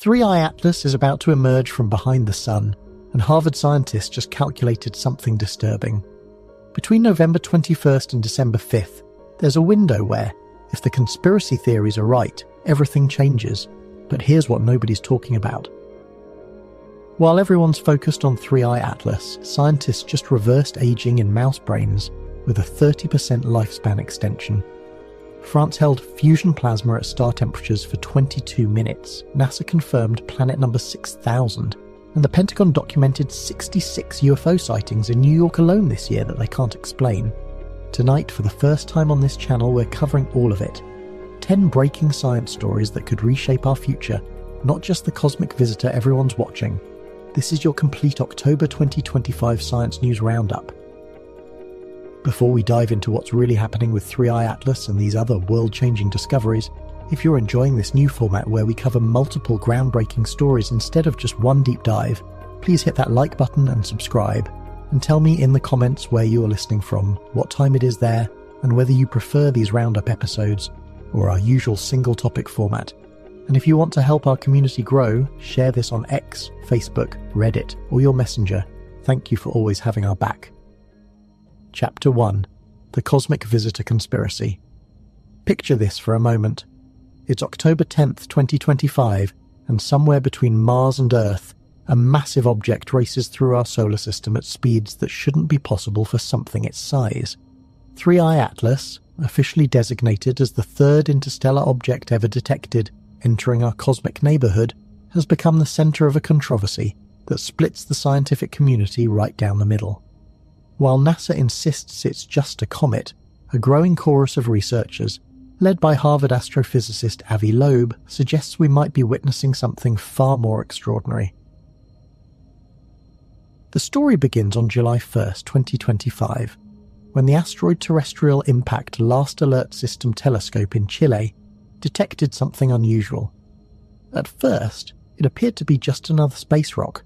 3I Atlas is about to emerge from behind the sun, and Harvard scientists just calculated something disturbing. Between November 21st and December 5th, there's a window where, if the conspiracy theories are right, everything changes. But here's what nobody's talking about. While everyone's focused on 3I Atlas, scientists just reversed aging in mouse brains with a 30% lifespan extension. France held fusion plasma at star temperatures for 22 minutes. NASA confirmed planet number 6000. And the Pentagon documented 66 UFO sightings in New York alone this year that they can't explain. Tonight, for the first time on this channel, we're covering all of it. 10 breaking science stories that could reshape our future, not just the cosmic visitor everyone's watching. This is your complete October 2025 Science News Roundup. Before we dive into what's really happening with 3I Atlas and these other world-changing discoveries, if you're enjoying this new format where we cover multiple groundbreaking stories instead of just one deep dive, please hit that like button and subscribe, and tell me in the comments where you are listening from, what time it is there, and whether you prefer these roundup episodes or our usual single topic format. And if you want to help our community grow, share this on X, Facebook, Reddit, or your messenger. Thank you for always having our back. Chapter 1. The Cosmic Visitor Conspiracy. Picture this for a moment. It's October 10th, 2025, and somewhere between Mars and Earth, a massive object races through our solar system at speeds that shouldn't be possible for something its size. 3I Atlas, officially designated as the third interstellar object ever detected entering our cosmic neighborhood, has become the center of a controversy that splits the scientific community right down the middle. While NASA insists it's just a comet, a growing chorus of researchers, led by Harvard astrophysicist Avi Loeb, suggests we might be witnessing something far more extraordinary. The story begins on July 1st, 2025, when the Asteroid Terrestrial Impact Last Alert System telescope in Chile detected something unusual. At first, it appeared to be just another space rock,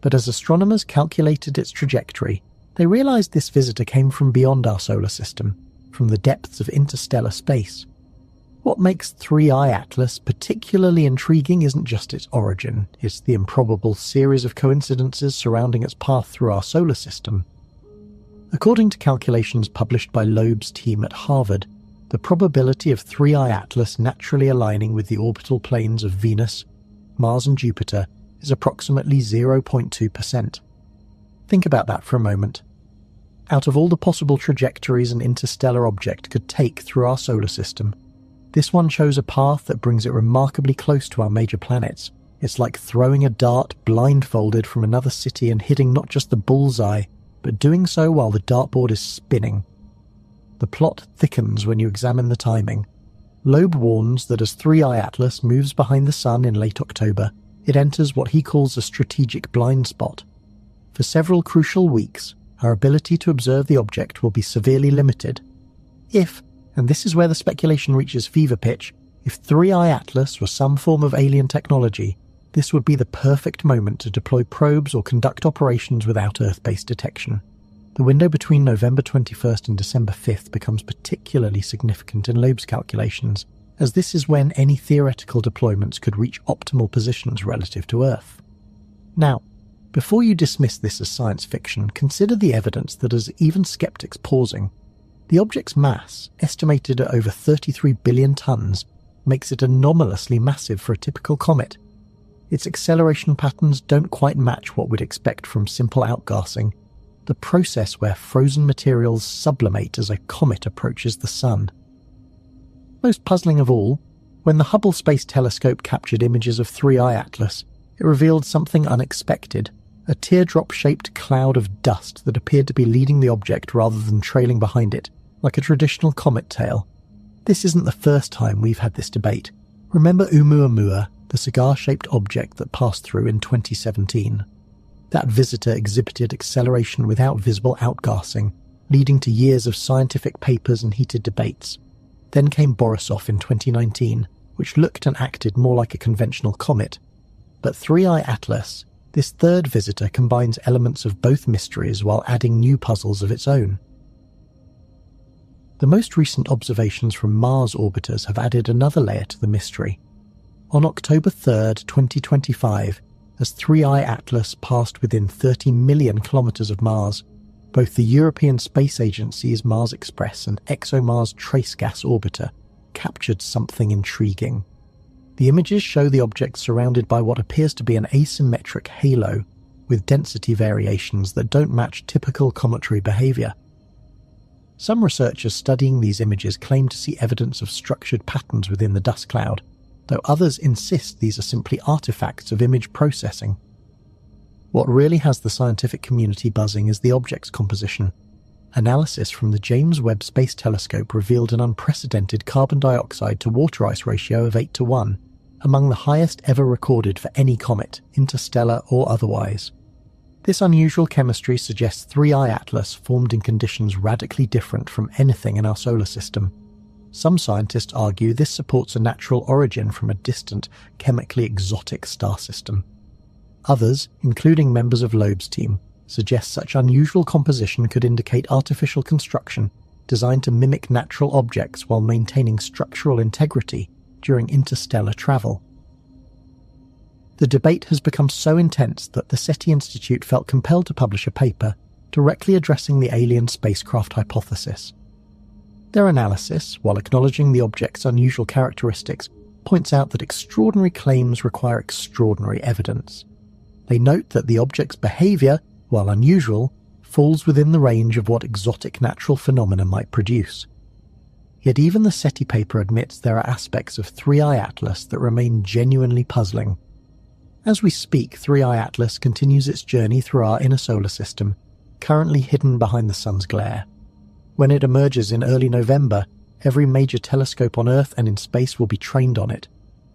but as astronomers calculated its trajectory, they realized this visitor came from beyond our solar system, from the depths of interstellar space. What makes 3I Atlas particularly intriguing isn't just its origin, it's the improbable series of coincidences surrounding its path through our solar system. According to calculations published by Loeb's team at Harvard, the probability of 3I Atlas naturally aligning with the orbital planes of Venus, Mars and Jupiter is approximately 0.2%. Think about that for a moment. Out of all the possible trajectories an interstellar object could take through our solar system, this one chose a path that brings it remarkably close to our major planets. It's like throwing a dart blindfolded from another city and hitting not just the bullseye, but doing so while the dartboard is spinning. The plot thickens when you examine the timing. Loeb warns that as 3I Atlas moves behind the sun in late October, it enters what he calls a strategic blind spot. For several crucial weeks, our ability to observe the object will be severely limited. If, and this is where the speculation reaches fever pitch, if 3I Atlas was some form of alien technology, this would be the perfect moment to deploy probes or conduct operations without Earth-based detection. The window between November 21st and December 5th becomes particularly significant in Loeb's calculations, as this is when any theoretical deployments could reach optimal positions relative to Earth. Now, before you dismiss this as science fiction, consider the evidence that has even skeptics pausing. The object's mass, estimated at over 33 billion tons, makes it anomalously massive for a typical comet. Its acceleration patterns don't quite match what we'd expect from simple outgassing, the process where frozen materials sublimate as a comet approaches the sun. Most puzzling of all, when the Hubble Space Telescope captured images of 3I Atlas, it revealed something unexpected, a teardrop-shaped cloud of dust that appeared to be leading the object rather than trailing behind it, like a traditional comet tail. This isn't the first time we've had this debate. Remember Oumuamua, the cigar-shaped object that passed through in 2017? That visitor exhibited acceleration without visible outgassing, leading to years of scientific papers and heated debates. Then came Borisov in 2019, which looked and acted more like a conventional comet. But 3I Atlas, this third visitor, combines elements of both mysteries while adding new puzzles of its own. The most recent observations from Mars orbiters have added another layer to the mystery. On October 3rd, 2025, as 3I Atlas passed within 30 million kilometres of Mars, both the European Space Agency's Mars Express and ExoMars Trace Gas Orbiter captured something intriguing. The images show the object surrounded by what appears to be an asymmetric halo, with density variations that don't match typical cometary behaviour. Some researchers studying these images claim to see evidence of structured patterns within the dust cloud, though others insist these are simply artifacts of image processing. What really has the scientific community buzzing is the object's composition. Analysis from the James Webb Space Telescope revealed an unprecedented carbon dioxide to water ice ratio of 8:1, among the highest ever recorded for any comet, interstellar or otherwise. This unusual chemistry suggests 3I Atlas formed in conditions radically different from anything in our solar system. Some scientists argue this supports a natural origin from a distant, chemically exotic star system. Others, including members of Loeb's team, suggest such unusual composition could indicate artificial construction designed to mimic natural objects while maintaining structural integrity during interstellar travel. The debate has become so intense that the SETI Institute felt compelled to publish a paper directly addressing the alien spacecraft hypothesis. Their analysis, while acknowledging the object's unusual characteristics, points out that extraordinary claims require extraordinary evidence. They note that the object's behaviour, while unusual, falls within the range of what exotic natural phenomena might produce. Yet even the SETI paper admits there are aspects of 3I Atlas that remain genuinely puzzling. As we speak, 3I Atlas continues its journey through our inner solar system, currently hidden behind the sun's glare. When it emerges in early November, every major telescope on Earth and in space will be trained on it.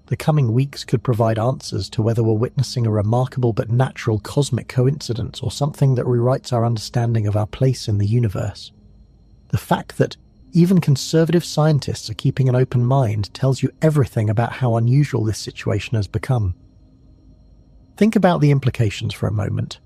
The coming weeks could provide answers to whether we're witnessing a remarkable but natural cosmic coincidence or something that rewrites our understanding of our place in the universe. The fact that even conservative scientists are keeping an open mind tells you everything about how unusual this situation has become. Think about the implications for a moment.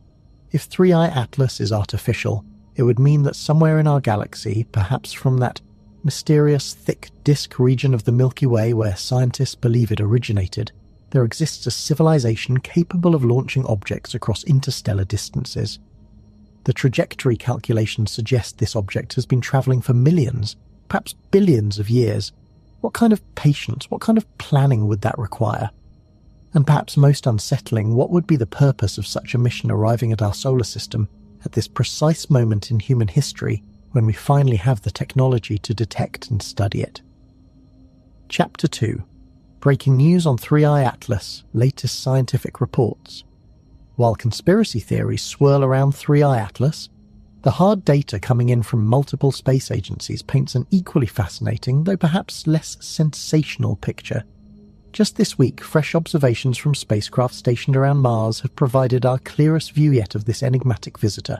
If 3I Atlas is artificial, it would mean that somewhere in our galaxy, perhaps from that mysterious thick disk region of the Milky Way where scientists believe it originated, there exists a civilization capable of launching objects across interstellar distances. The trajectory calculations suggest this object has been travelling for millions, perhaps billions of years. What kind of patience, what kind of planning would that require? And perhaps most unsettling, what would be the purpose of such a mission arriving at our solar system at this precise moment in human history when we finally have the technology to detect and study it? Chapter 2. Breaking news on 3I Atlas, latest scientific reports. While conspiracy theories swirl around 3I Atlas, the hard data coming in from multiple space agencies paints an equally fascinating, though perhaps less sensational picture. Just this week, fresh observations from spacecraft stationed around Mars have provided our clearest view yet of this enigmatic visitor.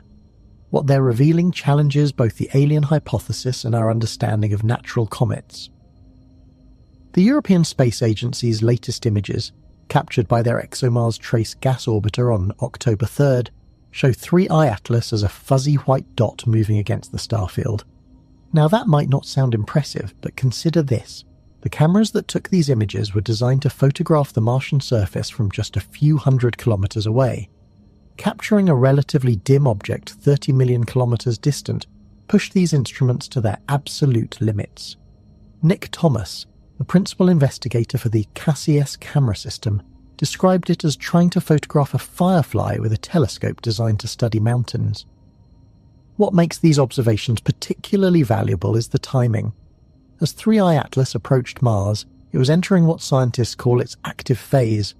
What they're revealing challenges both the alien hypothesis and our understanding of natural comets. The European Space Agency's latest images, captured by their ExoMars Trace Gas Orbiter on October 3rd, show 3I Atlas as a fuzzy white dot moving against the starfield. Now that might not sound impressive, but consider this. The cameras that took these images were designed to photograph the Martian surface from just a few hundred kilometers away. Capturing a relatively dim object 30 million kilometers distant pushed these instruments to their absolute limits. Nick Thomas, the principal investigator for the CASIS camera system, described it as trying to photograph a firefly with a telescope designed to study mountains. What makes these observations particularly valuable is the timing. As 3I Atlas approached Mars, it was entering what scientists call its active phase.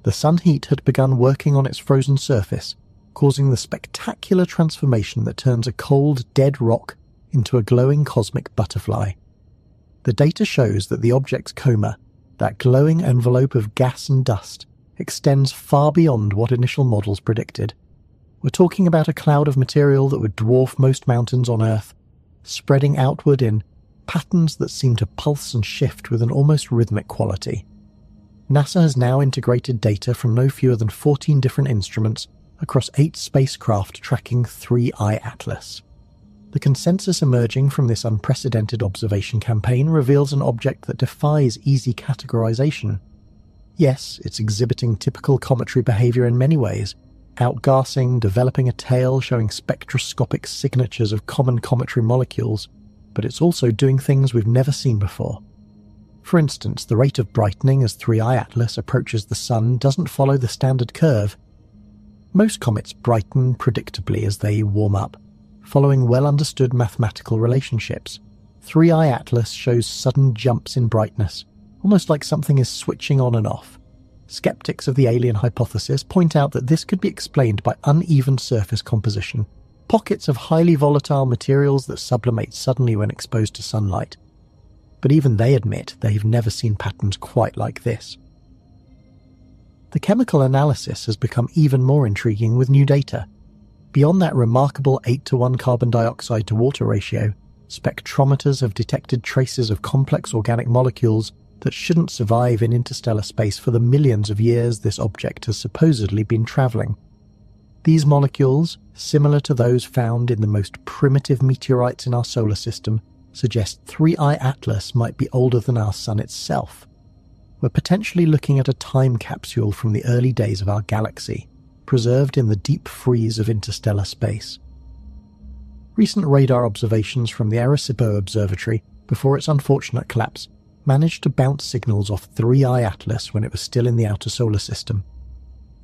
The sun heat had begun working on its frozen surface, causing the spectacular transformation that turns a cold, dead rock into a glowing cosmic butterfly. The data shows that the object's coma, that glowing envelope of gas and dust, extends far beyond what initial models predicted. We're talking about a cloud of material that would dwarf most mountains on Earth, spreading outward in patterns that seem to pulse and shift with an almost rhythmic quality. NASA has now integrated data from no fewer than 14 different instruments across 8 spacecraft tracking 3I Atlas. The consensus emerging from this unprecedented observation campaign reveals an object that defies easy categorization. Yes, it's exhibiting typical cometary behaviour in many ways, outgassing, developing a tail, showing spectroscopic signatures of common cometary molecules, but it's also doing things we've never seen before. For instance, the rate of brightening as 3I Atlas approaches the Sun doesn't follow the standard curve. Most comets brighten predictably as they warm up, following well-understood mathematical relationships. 3I Atlas shows sudden jumps in brightness, almost like something is switching on and off. Skeptics of the alien hypothesis point out that this could be explained by uneven surface composition, pockets of highly volatile materials that sublimate suddenly when exposed to sunlight. But even they admit they've never seen patterns quite like this. The chemical analysis has become even more intriguing with new data. Beyond that remarkable 8:1 carbon dioxide to water ratio, spectrometers have detected traces of complex organic molecules that shouldn't survive in interstellar space for the millions of years this object has supposedly been travelling. These molecules, similar to those found in the most primitive meteorites in our solar system, suggest 3I Atlas might be older than our Sun itself. We're potentially looking at a time capsule from the early days of our galaxy, preserved in the deep freeze of interstellar space. Recent radar observations from the Arecibo Observatory, before its unfortunate collapse, managed to bounce signals off 3I Atlas when it was still in the outer solar system.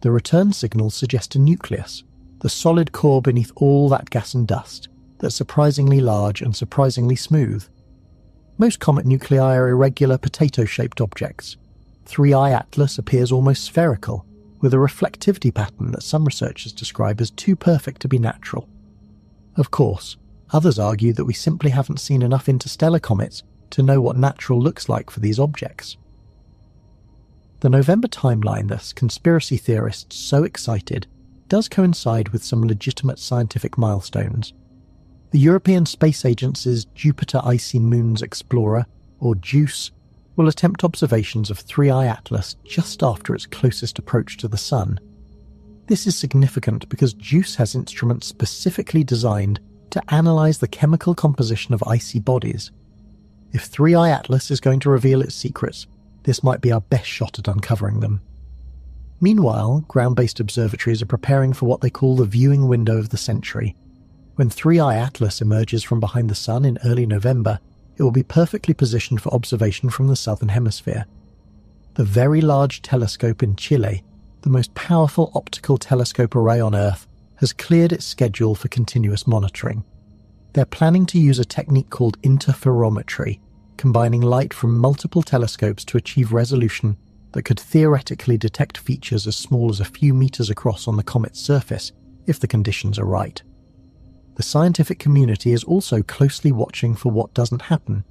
The return signals suggest a nucleus, the solid core beneath all that gas and dust, that's surprisingly large and surprisingly smooth. Most comet nuclei are irregular potato-shaped objects. 3I Atlas appears almost spherical, with a reflectivity pattern that some researchers describe as too perfect to be natural. Of course, others argue that we simply haven't seen enough interstellar comets to know what natural looks like for these objects. The November timeline this conspiracy theorists so excited does coincide with some legitimate scientific milestones. The European Space Agency's Jupiter Icy Moons Explorer, or JUICE, will attempt observations of 3I Atlas just after its closest approach to the Sun. This is significant because JUICE has instruments specifically designed to analyse the chemical composition of icy bodies. If 3I Atlas is going to reveal its secrets, this might be our best shot at uncovering them. Meanwhile, ground-based observatories are preparing for what they call the viewing window of the century. When 3I Atlas emerges from behind the Sun in early November, it will be perfectly positioned for observation from the southern hemisphere. The Very Large Telescope in Chile, the most powerful optical telescope array on Earth, has cleared its schedule for continuous monitoring. They're planning to use a technique called interferometry, combining light from multiple telescopes to achieve resolution that could theoretically detect features as small as a few meters across on the comet's surface if the conditions are right. The scientific community is also closely watching for what doesn't happen.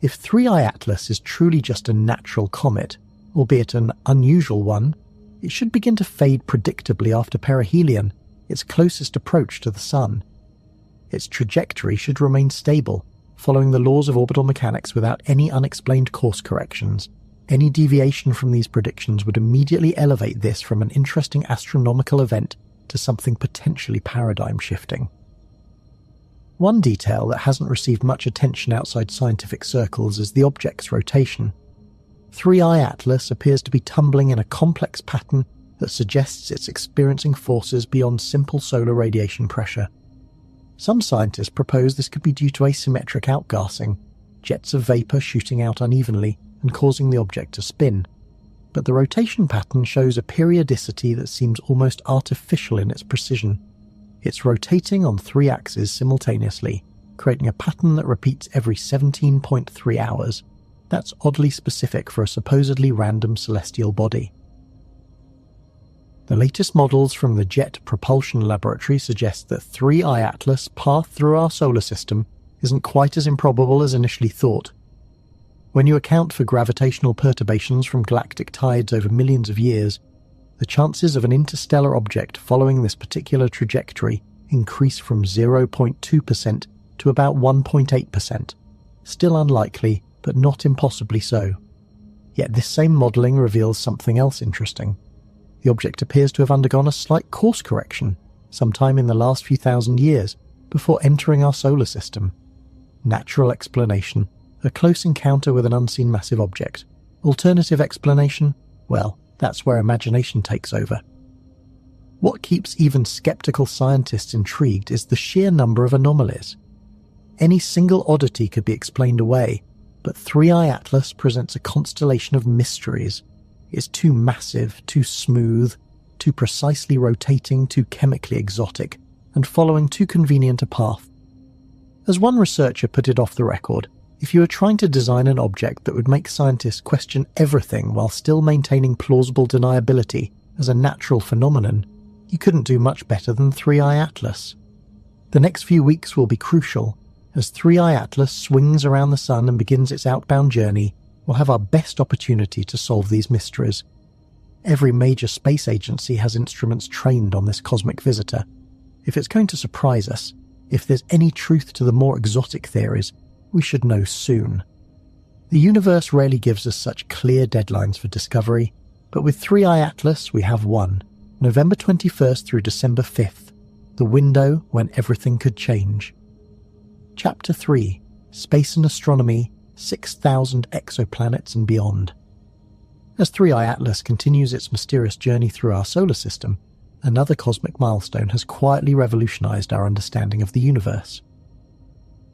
If 3I Atlas is truly just a natural comet, albeit an unusual one, it should begin to fade predictably after perihelion, its closest approach to the Sun. Its trajectory should remain stable, following the laws of orbital mechanics without any unexplained course corrections. Any deviation from these predictions would immediately elevate this from an interesting astronomical event to something potentially paradigm-shifting. One detail that hasn't received much attention outside scientific circles is the object's rotation. 3I Atlas appears to be tumbling in a complex pattern that suggests it's experiencing forces beyond simple solar radiation pressure. Some scientists propose this could be due to asymmetric outgassing, jets of vapour shooting out unevenly and causing the object to spin. But the rotation pattern shows a periodicity that seems almost artificial in its precision. It's rotating on 3 axes simultaneously, creating a pattern that repeats every 17.3 hours. That's oddly specific for a supposedly random celestial body. The latest models from the Jet Propulsion Laboratory suggest that 3I Atlas' path through our solar system isn't quite as improbable as initially thought. When you account for gravitational perturbations from galactic tides over millions of years, the chances of an interstellar object following this particular trajectory increase from 0.2% to about 1.8%. Still unlikely, but not impossibly so. Yet this same modelling reveals something else interesting. The object appears to have undergone a slight course correction sometime in the last few thousand years before entering our solar system. Natural explanation, a close encounter with an unseen massive object, Alternative explanation? Well, that's where imagination takes over. What keeps even skeptical scientists intrigued is the sheer number of anomalies. Any single oddity could be explained away, but 3i Atlas presents a constellation of mysteries. It's too massive, too smooth, too precisely rotating, too chemically exotic, and following too convenient a path. As one researcher put it off the record, if you were trying to design an object that would make scientists question everything while still maintaining plausible deniability as a natural phenomenon, you couldn't do much better than 3i Atlas. The next few weeks will be crucial. As 3i Atlas swings around the sun and begins its outbound journey, we'll have our best opportunity to solve these mysteries. Every major space agency has instruments trained on this cosmic visitor. If it's going to surprise us, if there's any truth to the more exotic theories, we should know soon. The universe rarely gives us such clear deadlines for discovery, but with 3i Atlas we have one, November 21st through December 5th, the window when everything could change. Chapter 3, Space and Astronomy, 6,000 Exoplanets and Beyond. As 3i Atlas continues its mysterious journey through our solar system, another cosmic milestone has quietly revolutionized our understanding of the universe.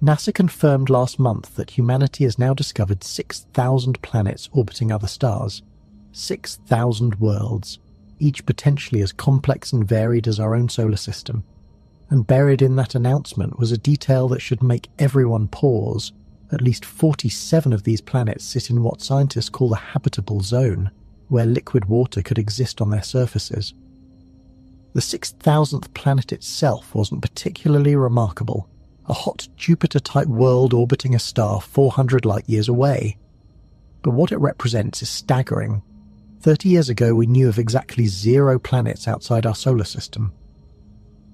NASA confirmed last month that humanity has now discovered 6,000 planets orbiting other stars. 6,000 worlds, each potentially as complex and varied as our own solar system. And buried in that announcement was a detail that should make everyone pause. At least 47 of these planets sit in what scientists call the habitable zone, where liquid water could exist on their surfaces. The 6,000th planet itself wasn't particularly remarkable, a hot Jupiter-type world orbiting a star 400 light-years away. But what it represents is staggering. 30 years ago we knew of exactly 0 planets outside our solar system.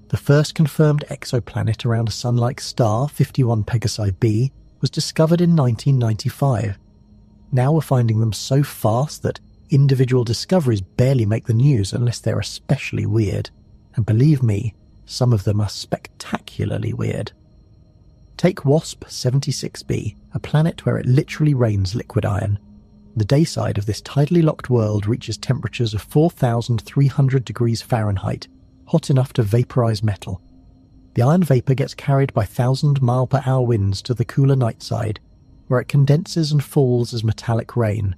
The first confirmed exoplanet around a Sun-like star, 51 Pegasi b, was discovered in 1995. Now we're finding them so fast that individual discoveries barely make the news unless they're especially weird. And believe me, some of them are spectacularly weird. Take WASP 76b, a planet where it literally rains liquid iron. The day side of this tidally locked world reaches temperatures of 4,300 degrees Fahrenheit, hot enough to vaporize metal. The iron vapor gets carried by 1,000-mile-per-hour winds to the cooler night side, where it condenses and falls as metallic rain.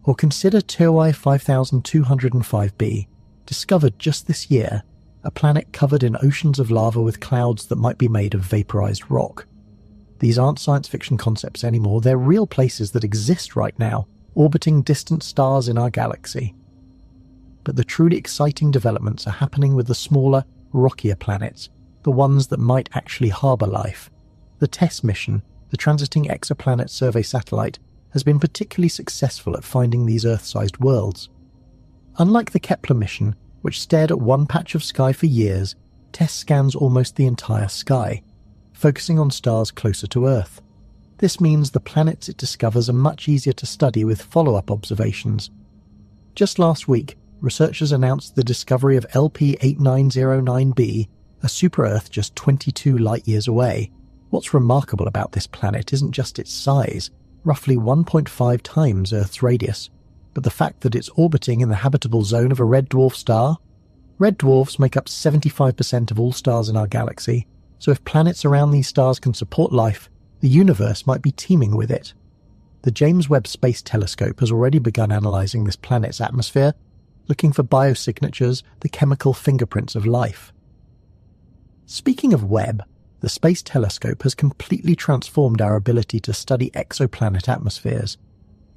Or consider Towai 5205b, discovered just this year, a planet covered in oceans of lava with clouds that might be made of vaporized rock. These aren't science fiction concepts anymore, they're real places that exist right now, orbiting distant stars in our galaxy. But the truly exciting developments are happening with the smaller, rockier planets, the ones that might actually harbour life. The TESS mission, the Transiting Exoplanet Survey Satellite, has been particularly successful at finding these Earth-sized worlds. Unlike the Kepler mission, which stared at one patch of sky for years, TESS scans almost the entire sky, focusing on stars closer to Earth. This means the planets it discovers are much easier to study with follow-up observations. Just last week, researchers announced the discovery of LP8909b, a super-Earth just 22 light-years away. What's remarkable about this planet isn't just its size, roughly 1.5 times Earth's radius, but the fact that it's orbiting in the habitable zone of a red dwarf star. Red dwarfs make up 75% of all stars in our galaxy, so if planets around these stars can support life, the universe might be teeming with it. The James Webb Space Telescope has already begun analysing this planet's atmosphere, looking for biosignatures, the chemical fingerprints of life. Speaking of Webb, the Space Telescope has completely transformed our ability to study exoplanet atmospheres.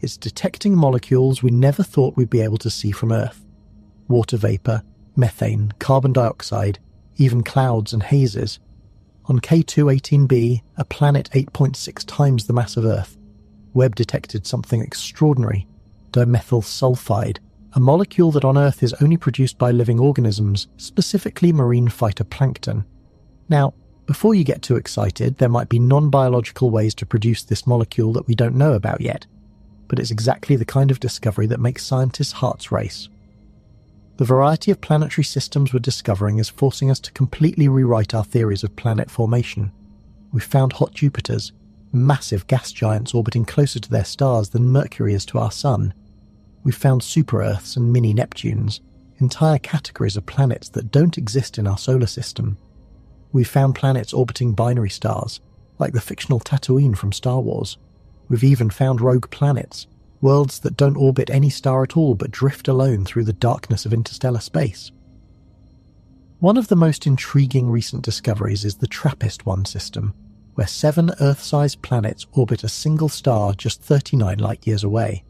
It's detecting molecules we never thought we'd be able to see from Earth. Water vapour, methane, carbon dioxide, even clouds and hazes. On K218b, a planet 8.6 times the mass of Earth, Webb detected something extraordinary, dimethyl sulfide, a molecule that on Earth is only produced by living organisms, specifically marine phytoplankton. Now, before you get too excited, there might be non-biological ways to produce this molecule that we don't know about yet, but it's exactly the kind of discovery that makes scientists' hearts race. The variety of planetary systems we're discovering is forcing us to completely rewrite our theories of planet formation. We've found hot Jupiters, massive gas giants orbiting closer to their stars than Mercury is to our Sun. We've found super-Earths and mini-Neptunes, entire categories of planets that don't exist in our solar system. We've found planets orbiting binary stars, like the fictional Tatooine from Star Wars. We've even found rogue planets, worlds that don't orbit any star at all but drift alone through the darkness of interstellar space. One of the most intriguing recent discoveries is the TRAPPIST-1 system, where 7 Earth-sized planets orbit a single star just 39 light-years away.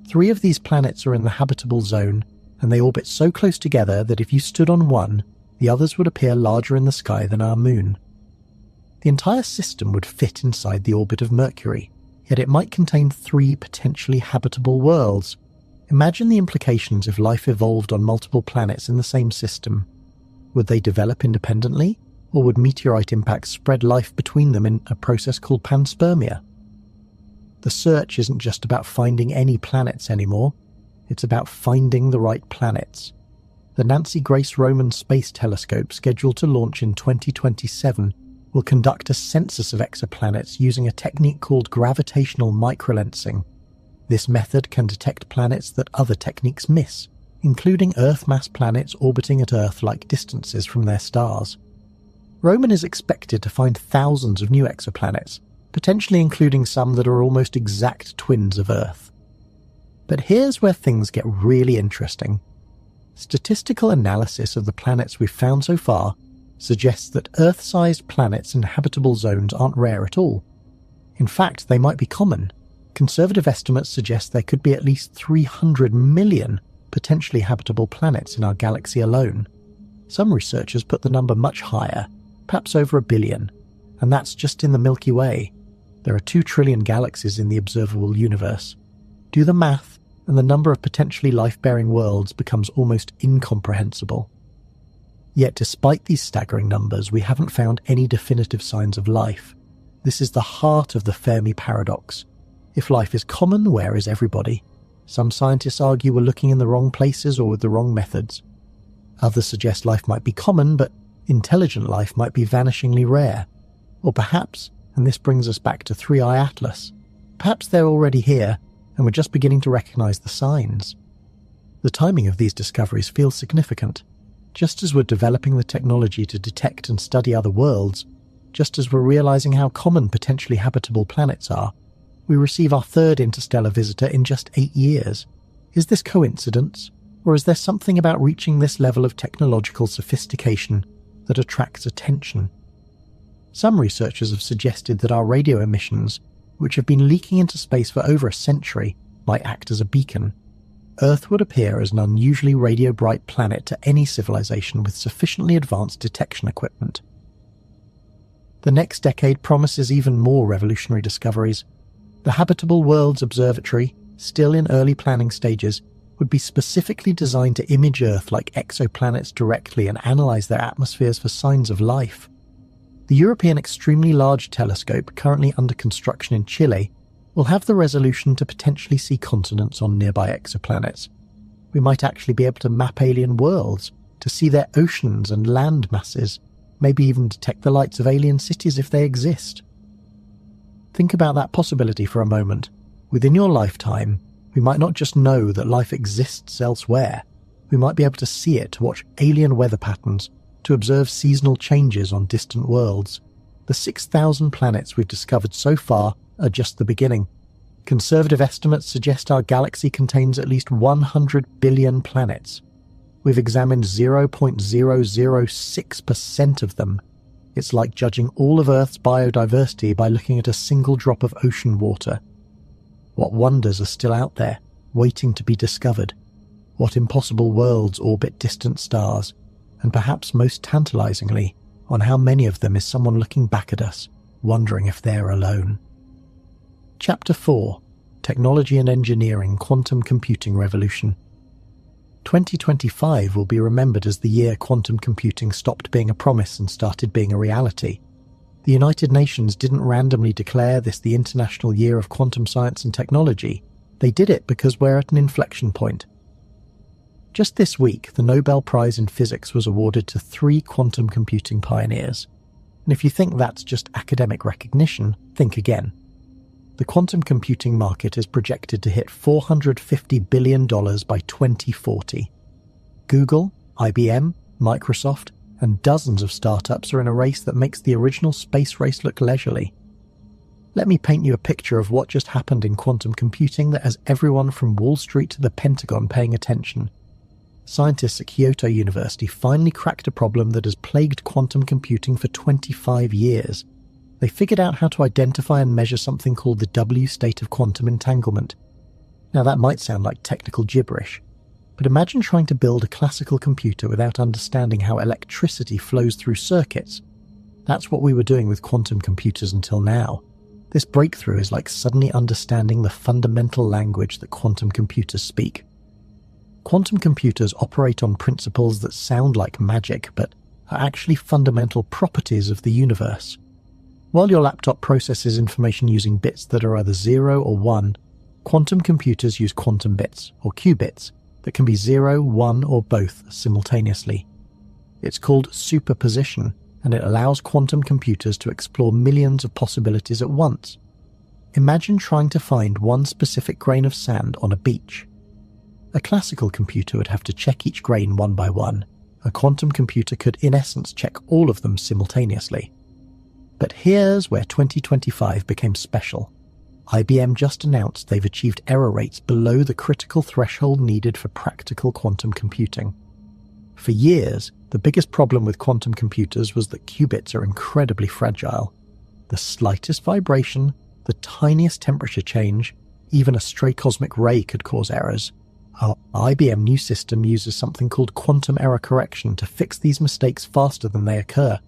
3 of these planets are in the habitable zone, and they orbit so close together that if you stood on one, the others would appear larger in the sky than our moon. The entire system would fit inside the orbit of Mercury, yet it might contain 3 potentially habitable worlds. Imagine the implications if life evolved on multiple planets in the same system. Would they develop independently, or would meteorite impacts spread life between them in a process called panspermia? The search isn't just about finding any planets anymore, it's about finding the right planets. The Nancy Grace Roman Space Telescope, scheduled to launch in 2027, will conduct a census of exoplanets using a technique called gravitational microlensing. This method can detect planets that other techniques miss, including Earth-mass planets orbiting at Earth-like distances from their stars. Roman is expected to find thousands of new exoplanets, potentially including some that are almost exact twins of Earth. But here's where things get really interesting. Statistical analysis of the planets we've found so far suggests that Earth-sized planets in habitable zones aren't rare at all. In fact, they might be common. Conservative estimates suggest there could be at least 300 million potentially habitable planets in our galaxy alone. Some researchers put the number much higher, perhaps over 1 billion, and that's just in the Milky Way. There are 2 trillion galaxies in the observable universe. Do the math, and the number of potentially life-bearing worlds becomes almost incomprehensible. Yet despite these staggering numbers, we haven't found any definitive signs of life. This is the heart of the Fermi paradox. If life is common, where is everybody? Some scientists argue we're looking in the wrong places or with the wrong methods. Others suggest life might be common, but intelligent life might be vanishingly rare. Or perhaps, and this brings us back to 3i Atlas, perhaps they're already here, and we're just beginning to recognize the signs. The timing of these discoveries feels significant. Just as we're developing the technology to detect and study other worlds, just as we're realizing how common potentially habitable planets are, we receive our 3rd interstellar visitor in just 8 years. Is this coincidence, or is there something about reaching this level of technological sophistication that attracts attention? Some researchers have suggested that our radio emissions, which have been leaking into space for over a century, might act as a beacon. Earth would appear as an unusually radio-bright planet to any civilization with sufficiently advanced detection equipment. The next decade promises even more revolutionary discoveries. The Habitable Worlds Observatory, still in early planning stages, would be specifically designed to image Earth like exoplanets directly and analyze their atmospheres for signs of life. The European Extremely Large Telescope, currently under construction in Chile, will have the resolution to potentially see continents on nearby exoplanets. We might actually be able to map alien worlds, to see their oceans and land masses, maybe even detect the lights of alien cities if they exist. Think about that possibility for a moment. Within your lifetime, we might not just know that life exists elsewhere, we might be able to see it, to watch alien weather patterns, to observe seasonal changes on distant worlds. The 6,000 planets we've discovered so far are just the beginning. Conservative estimates suggest our galaxy contains at least 100 billion planets. We've examined 0.006% of them. It's like judging all of Earth's biodiversity by looking at a single drop of ocean water. What wonders are still out there, waiting to be discovered? What impossible worlds orbit distant stars? And perhaps most tantalizingly, on how many of them is someone looking back at us, wondering if they're alone. Chapter 4. Technology and Engineering Quantum Computing Revolution. 2025 will be remembered as the year quantum computing stopped being a promise and started being a reality. The United Nations didn't randomly declare this the International Year of Quantum Science and Technology. They did it because we're at an inflection point. Just this week, the Nobel Prize in Physics was awarded to 3 quantum computing pioneers. And if you think that's just academic recognition, think again. The quantum computing market is projected to hit $450 billion by 2040. Google, IBM, Microsoft, and dozens of startups are in a race that makes the original space race look leisurely. Let me paint you a picture of what just happened in quantum computing that has everyone from Wall Street to the Pentagon paying attention. Scientists at Kyoto University finally cracked a problem that has plagued quantum computing for 25 years. They figured out how to identify and measure something called the W state of quantum entanglement. Now that might sound like technical gibberish, but imagine trying to build a classical computer without understanding how electricity flows through circuits. That's what we were doing with quantum computers until now. This breakthrough is like suddenly understanding the fundamental language that quantum computers speak. Quantum computers operate on principles that sound like magic, but are actually fundamental properties of the universe. While your laptop processes information using bits that are either 0 or 1, quantum computers use quantum bits, or qubits, that can be 0, 1, or both simultaneously. It's called superposition, and it allows quantum computers to explore millions of possibilities at once. Imagine trying to find one specific grain of sand on a beach. A classical computer would have to check each grain one by one. A quantum computer could, in essence, check all of them simultaneously. But here's where 2025 became special. IBM just announced they've achieved error rates below the critical threshold needed for practical quantum computing. For years, the biggest problem with quantum computers was that qubits are incredibly fragile. The slightest vibration, the tiniest temperature change, even a stray cosmic ray could cause errors. Our IBM new system uses something called quantum error correction to fix these mistakes faster than they occur.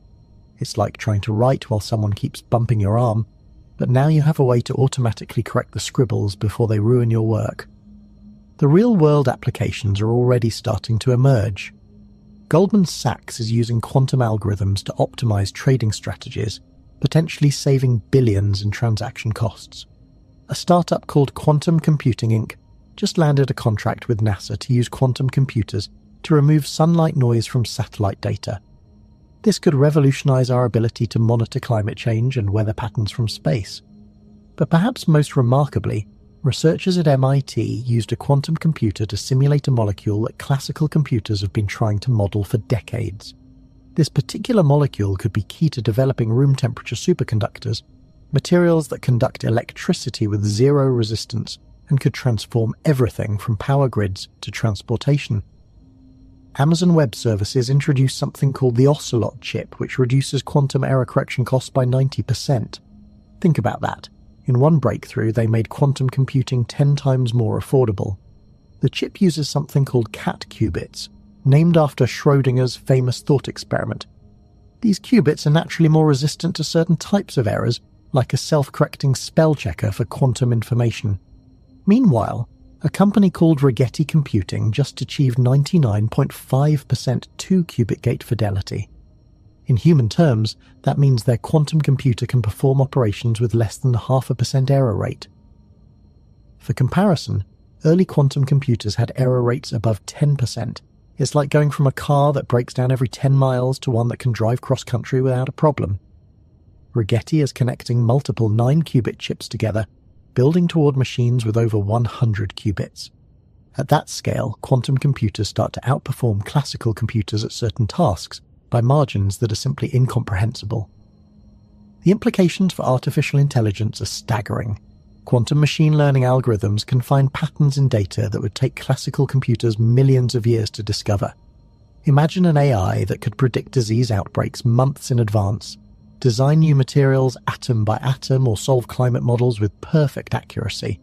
It's like trying to write while someone keeps bumping your arm, but now you have a way to automatically correct the scribbles before they ruin your work. The real-world applications are already starting to emerge. Goldman Sachs is using quantum algorithms to optimize trading strategies, potentially saving billions in transaction costs. A startup called Quantum Computing Inc. just landed a contract with NASA to use quantum computers to remove sunlight noise from satellite data. This could revolutionize our ability to monitor climate change and weather patterns from space. But perhaps most remarkably, researchers at MIT used a quantum computer to simulate a molecule that classical computers have been trying to model for decades. This particular molecule could be key to developing room temperature superconductors, materials that conduct electricity with zero resistance and could transform everything from power grids to transportation. Amazon Web Services introduced something called the Ocelot chip, which reduces quantum error correction costs by 90%. Think about that. In one breakthrough, they made quantum computing 10 times more affordable. The chip uses something called cat qubits, named after Schrödinger's famous thought experiment. These qubits are naturally more resistant to certain types of errors, like a self-correcting spell checker for quantum information. Meanwhile, a company called Rigetti Computing just achieved 99.5% 2-qubit gate fidelity. In human terms, that means their quantum computer can perform operations with less than 0.5% error rate. For comparison, early quantum computers had error rates above 10%. It's like going from a car that breaks down every 10 miles to one that can drive cross-country without a problem. Rigetti is connecting multiple 9-qubit chips together, building toward machines with over 100 qubits. At that scale, quantum computers start to outperform classical computers at certain tasks by margins that are simply incomprehensible. The implications for artificial intelligence are staggering. Quantum machine learning algorithms can find patterns in data that would take classical computers millions of years to discover. Imagine an AI that could predict disease outbreaks months in advance, design new materials atom by atom, or solve climate models with perfect accuracy.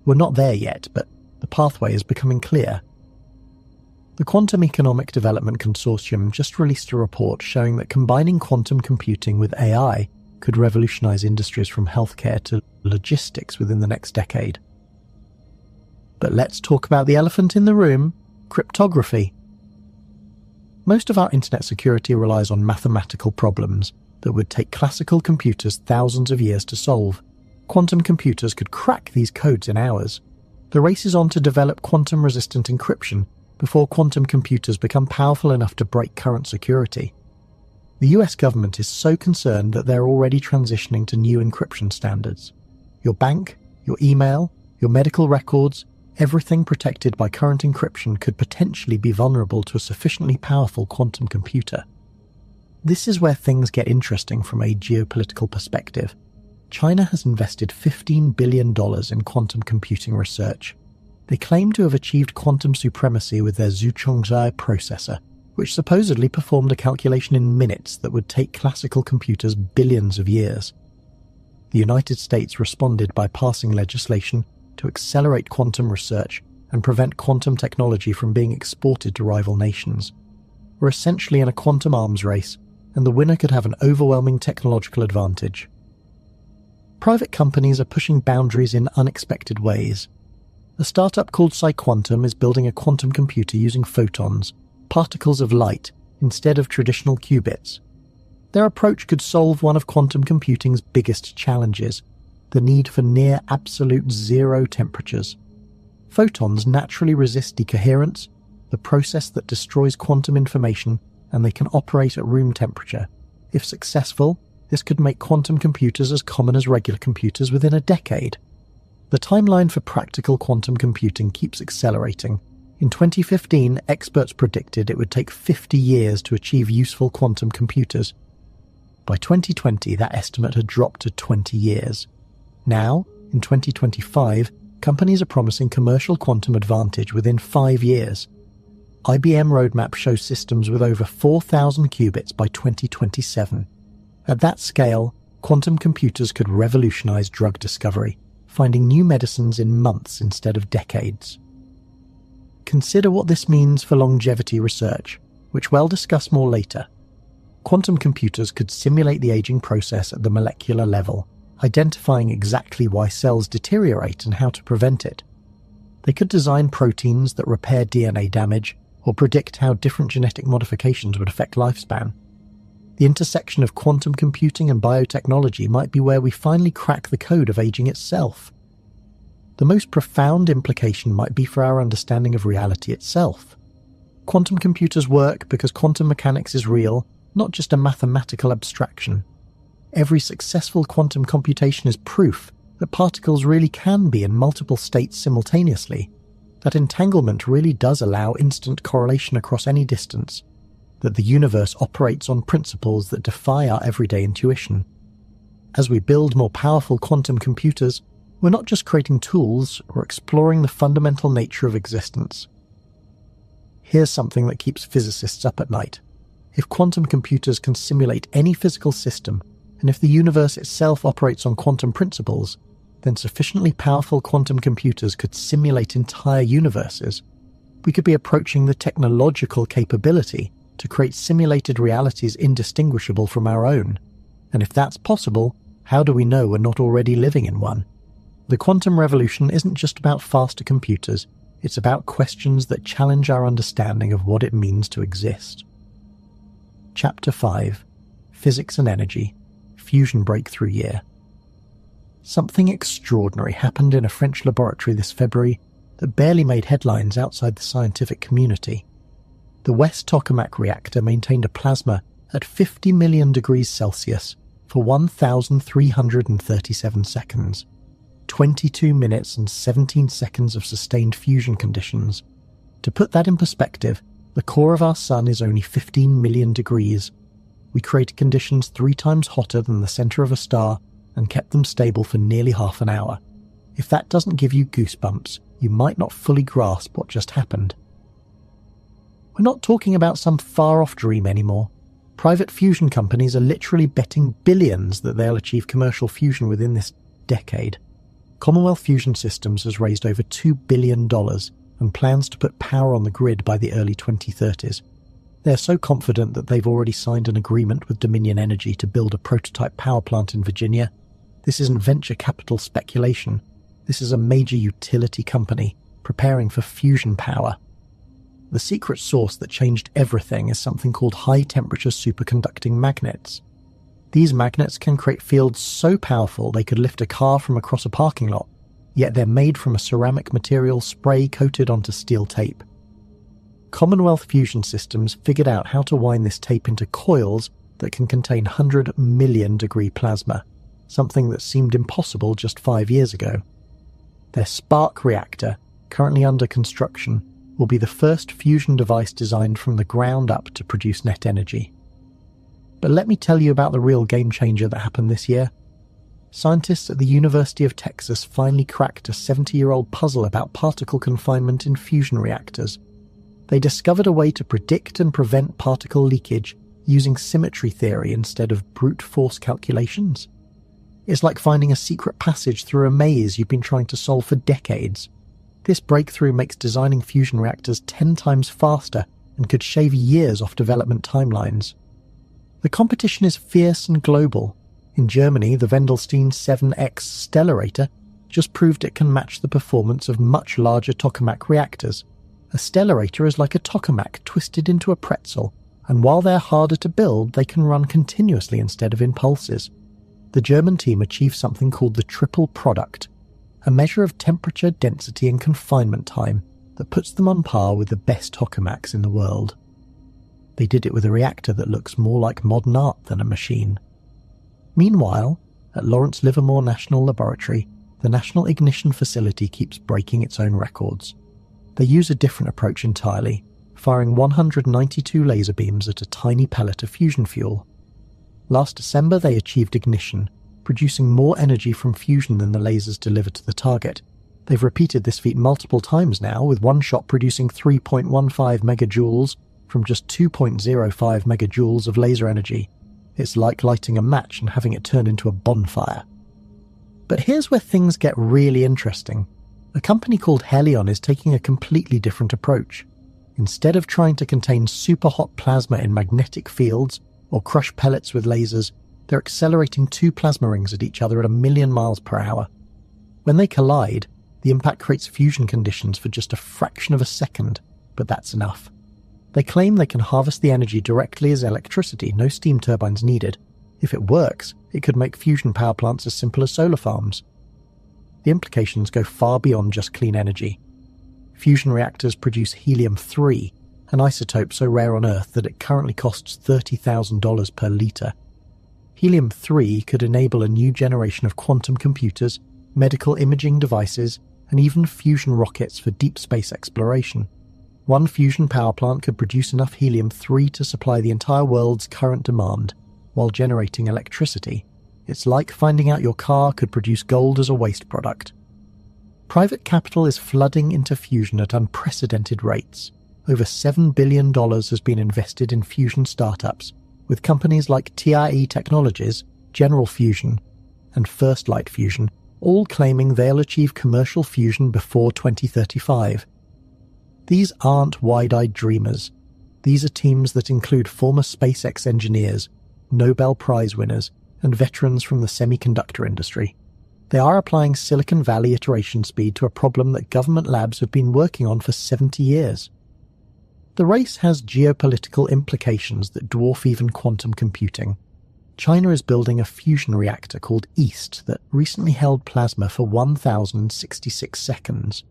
We're not there yet, but the pathway is becoming clear. The Quantum Economic Development Consortium just released a report showing that combining quantum computing with AI could revolutionize industries from healthcare to logistics within the next decade. But let's talk about the elephant in the room: cryptography. Most of our internet security relies on mathematical problems that would take classical computers thousands of years to solve. Quantum computers could crack these codes in hours. The race is on to develop quantum-resistant encryption before quantum computers become powerful enough to break current security. The US government is so concerned that they're already transitioning to new encryption standards. Your bank, your email, your medical records, everything protected by current encryption could potentially be vulnerable to a sufficiently powerful quantum computer. This is where things get interesting from a geopolitical perspective. China has invested $15 billion in quantum computing research. They claim to have achieved quantum supremacy with their Zhuchongzai processor, which supposedly performed a calculation in minutes that would take classical computers billions of years. The United States responded by passing legislation to accelerate quantum research and prevent quantum technology from being exported to rival nations. We're essentially in a quantum arms race, and the winner could have an overwhelming technological advantage. Private companies are pushing boundaries in unexpected ways. A startup called PsiQuantum is building a quantum computer using photons, particles of light, instead of traditional qubits. Their approach could solve one of quantum computing's biggest challenges, the need for near absolute zero temperatures. Photons naturally resist decoherence, the process that destroys quantum information, and they can operate at room temperature. If successful, this could make quantum computers as common as regular computers within a decade. The timeline for practical quantum computing keeps accelerating. In 2015, experts predicted it would take 50 years to achieve useful quantum computers. By 2020, that estimate had dropped to 20 years. Now, in 2025, companies are promising commercial quantum advantage within 5 years. IBM roadmap shows systems with over 4,000 qubits by 2027. At that scale, quantum computers could revolutionize drug discovery, finding new medicines in months instead of decades. Consider what this means for longevity research, which we'll discuss more later. Quantum computers could simulate the aging process at the molecular level, identifying exactly why cells deteriorate and how to prevent it. They could design proteins that repair DNA damage or predict how different genetic modifications would affect lifespan. The intersection of quantum computing and biotechnology might be where we finally crack the code of aging itself. The most profound implication might be for our understanding of reality itself. Quantum computers work because quantum mechanics is real, not just a mathematical abstraction. Every successful quantum computation is proof that particles really can be in multiple states simultaneously, that entanglement really does allow instant correlation across any distance, that the universe operates on principles that defy our everyday intuition. As we build more powerful quantum computers, we're not just creating tools, we're exploring the fundamental nature of existence. Here's something that keeps physicists up at night. If quantum computers can simulate any physical system, and if the universe itself operates on quantum principles, then sufficiently powerful quantum computers could simulate entire universes. We could be approaching the technological capability to create simulated realities indistinguishable from our own. And if that's possible, how do we know we're not already living in one? The quantum revolution isn't just about faster computers, it's about questions that challenge our understanding of what it means to exist. Chapter 5: Physics and Energy, Fusion Breakthrough Year. Something extraordinary happened in a French laboratory this February that barely made headlines outside the scientific community. The West Tokamak reactor maintained a plasma at 50 million degrees Celsius for 1,337 seconds, 22 minutes and 17 seconds of sustained fusion conditions. To put that in perspective, the core of our sun is only 15 million degrees. We created conditions 3 times hotter than the center of a star and kept them stable for nearly half an hour. If that doesn't give you goosebumps, you might not fully grasp what just happened. We're not talking about some far-off dream anymore. Private fusion companies are literally betting billions that they'll achieve commercial fusion within this decade. Commonwealth Fusion Systems has raised over $2 billion and plans to put power on the grid by the early 2030s. They're so confident that they've already signed an agreement with Dominion Energy to build a prototype power plant in Virginia. This isn't venture capital speculation. This is a major utility company preparing for fusion power. The secret sauce that changed everything is something called high-temperature superconducting magnets. These magnets can create fields so powerful they could lift a car from across a parking lot, yet they're made from a ceramic material spray-coated onto steel tape. Commonwealth Fusion Systems figured out how to wind this tape into coils that can contain 100 million degree plasma, something that seemed impossible just 5 years ago. Their spark reactor, currently under construction, will be the first fusion device designed from the ground up to produce net energy. But let me tell you about the real game changer that happened this year. Scientists at the University of Texas finally cracked a 70-year-old puzzle about particle confinement in fusion reactors. They discovered a way to predict and prevent particle leakage using symmetry theory instead of brute force calculations. It's like finding a secret passage through a maze you've been trying to solve for decades. This breakthrough makes designing fusion reactors 10 times faster and could shave years off development timelines. The competition is fierce and global. In Germany, the Wendelstein 7X Stellarator just proved it can match the performance of much larger tokamak reactors. A stellarator is like a tokamak twisted into a pretzel, and while they're harder to build, they can run continuously instead of in pulses. The German team achieved something called the triple product, a measure of temperature, density and confinement time that puts them on par with the best tokamaks in the world. They did it with a reactor that looks more like modern art than a machine. Meanwhile, at Lawrence Livermore National Laboratory, the National Ignition Facility keeps breaking its own records. They use a different approach entirely, firing 192 laser beams at a tiny pellet of fusion fuel. Last December they achieved ignition, producing more energy from fusion than the lasers delivered to the target. They've repeated this feat multiple times now, with one shot producing 3.15 megajoules from just 2.05 megajoules of laser energy. It's like lighting a match and having it turn into a bonfire. But here's where things get really interesting. A company called Helion is taking a completely different approach. Instead of trying to contain super hot plasma in magnetic fields or crush pellets with lasers, they're accelerating two plasma rings at each other at 1,000,000 miles per hour. When they collide, the impact creates fusion conditions for just a fraction of a second, but that's enough. They claim they can harvest the energy directly as electricity, no steam turbines needed. If it works, it could make fusion power plants as simple as solar farms. The implications go far beyond just clean energy. Fusion reactors produce helium-3, an isotope so rare on Earth that it currently costs $30,000 per litre. Helium-3 could enable a new generation of quantum computers, medical imaging devices, and even fusion rockets for deep space exploration. One fusion power plant could produce enough helium-3 to supply the entire world's current demand, while generating electricity. It's like finding out your car could produce gold as a waste product. Private capital is flooding into fusion at unprecedented rates. Over $7 billion has been invested in fusion startups, with companies like TIE Technologies, General Fusion, and First Light Fusion all claiming they'll achieve commercial fusion before 2035. These aren't wide-eyed dreamers. These are teams that include former SpaceX engineers, Nobel Prize winners, and veterans from the semiconductor industry. They are applying Silicon Valley iteration speed to a problem that government labs have been working on for 70 years. The race has geopolitical implications that dwarf even quantum computing. China is building a fusion reactor called EAST that recently held plasma for 1,066 seconds.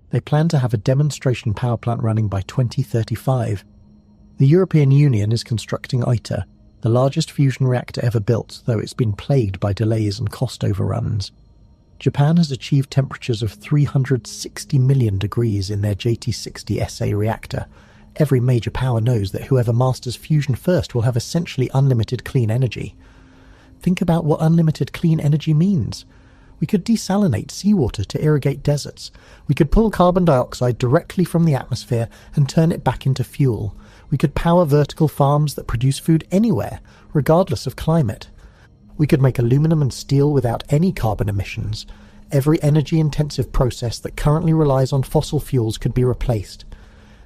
They plan to have a demonstration power plant running by 2035. The European Union is constructing ITER, the largest fusion reactor ever built, though it's been plagued by delays and cost overruns. Japan has achieved temperatures of 360 million degrees in their JT60 SA reactor. Every major power knows that whoever masters fusion first will have essentially unlimited clean energy. Think about what unlimited clean energy means. We could desalinate seawater to irrigate deserts. We could pull carbon dioxide directly from the atmosphere and turn it back into fuel. We could power vertical farms that produce food anywhere, regardless of climate. We could make aluminum and steel without any carbon emissions. Every energy-intensive process that currently relies on fossil fuels could be replaced.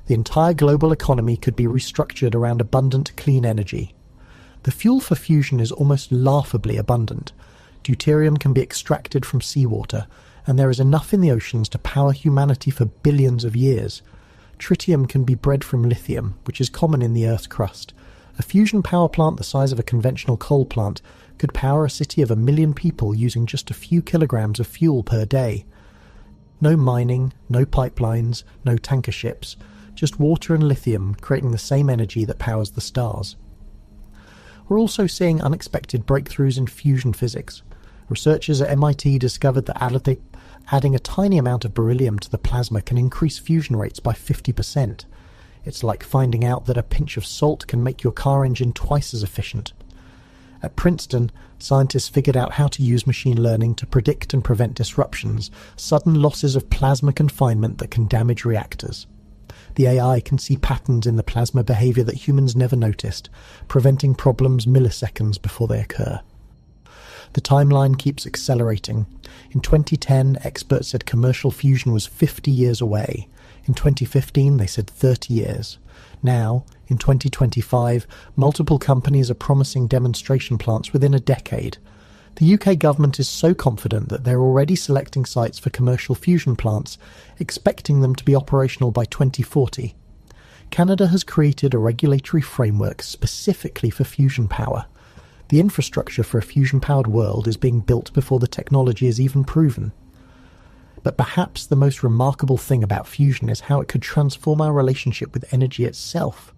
The entire global economy could be restructured around abundant clean energy. The fuel for fusion is almost laughably abundant. Deuterium can be extracted from seawater, and there is enough in the oceans to power humanity for billions of years. Tritium can be bred from lithium, which is common in the Earth's crust. A fusion power plant the size of a conventional coal plant could power a city of 1 million people using just a few kilograms of fuel per day. No mining, no pipelines, no tanker ships, just water and lithium creating the same energy that powers the stars. We're also seeing unexpected breakthroughs in fusion physics. Researchers at MIT discovered that adding a tiny amount of beryllium to the plasma can increase fusion rates by 50%. It's like finding out that a pinch of salt can make your car engine twice as efficient. At Princeton, scientists figured out how to use machine learning to predict and prevent disruptions, sudden losses of plasma confinement that can damage reactors. The AI can see patterns in the plasma behavior that humans never noticed, preventing problems milliseconds before they occur. The timeline keeps accelerating. In 2010, experts said commercial fusion was 50 years away. In 2015, they said 30 years. Now, in 2025, multiple companies are promising demonstration plants within a decade. The UK government is so confident that they're already selecting sites for commercial fusion plants, expecting them to be operational by 2040. Canada has created a regulatory framework specifically for fusion power. The infrastructure for a fusion-powered world is being built before the technology is even proven. But perhaps the most remarkable thing about fusion is how it could transform our relationship with energy itself.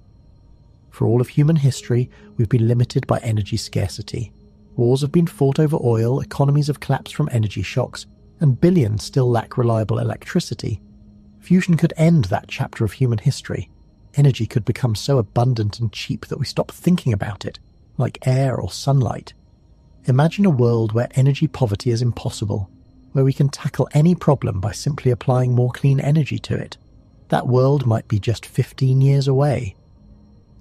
For all of human history, we've been limited by energy scarcity. Wars have been fought over oil, economies have collapsed from energy shocks, and billions still lack reliable electricity. Fusion could end that chapter of human history. Energy could become so abundant and cheap that we stop thinking about it, like air or sunlight. Imagine a world where energy poverty is impossible, where we can tackle any problem by simply applying more clean energy to it. That world might be just 15 years away.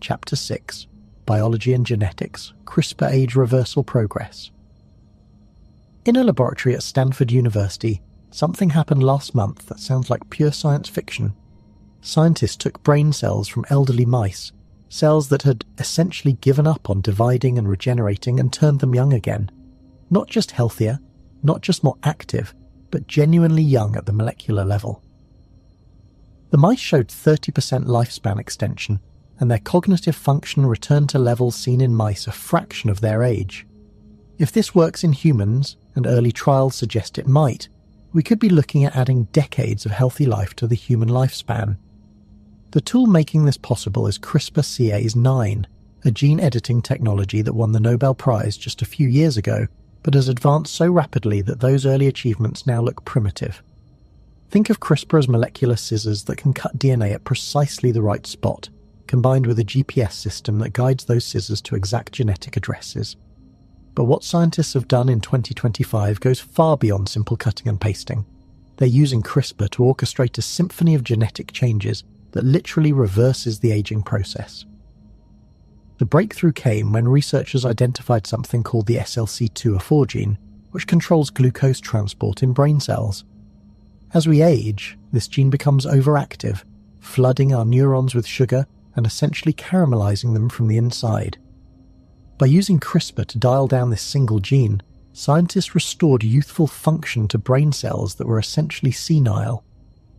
Chapter 6. Biology and Genetics, CRISPR Age Reversal Progress. In a laboratory at Stanford University, something happened last month that sounds like pure science fiction. Scientists took brain cells from elderly mice, cells that had essentially given up on dividing and regenerating, and turned them young again. Not just healthier, not just more active, but genuinely young at the molecular level. The mice showed 30% lifespan extension, and their cognitive function returned to levels seen in mice a fraction of their age. If this works in humans, and early trials suggest it might, we could be looking at adding decades of healthy life to the human lifespan. The tool making this possible is CRISPR-Cas9, a gene editing technology that won the Nobel Prize just a few years ago, but has advanced so rapidly that those early achievements now look primitive. Think of CRISPR as molecular scissors that can cut DNA at precisely the right spot, combined with a GPS system that guides those scissors to exact genetic addresses. But what scientists have done in 2025 goes far beyond simple cutting and pasting. They're using CRISPR to orchestrate a symphony of genetic changes that literally reverses the aging process. The breakthrough came when researchers identified something called the SLC2A4 gene, which controls glucose transport in brain cells. As we age, this gene becomes overactive, flooding our neurons with sugar and essentially caramelizing them from the inside. By using CRISPR to dial down this single gene, scientists restored youthful function to brain cells that were essentially senile.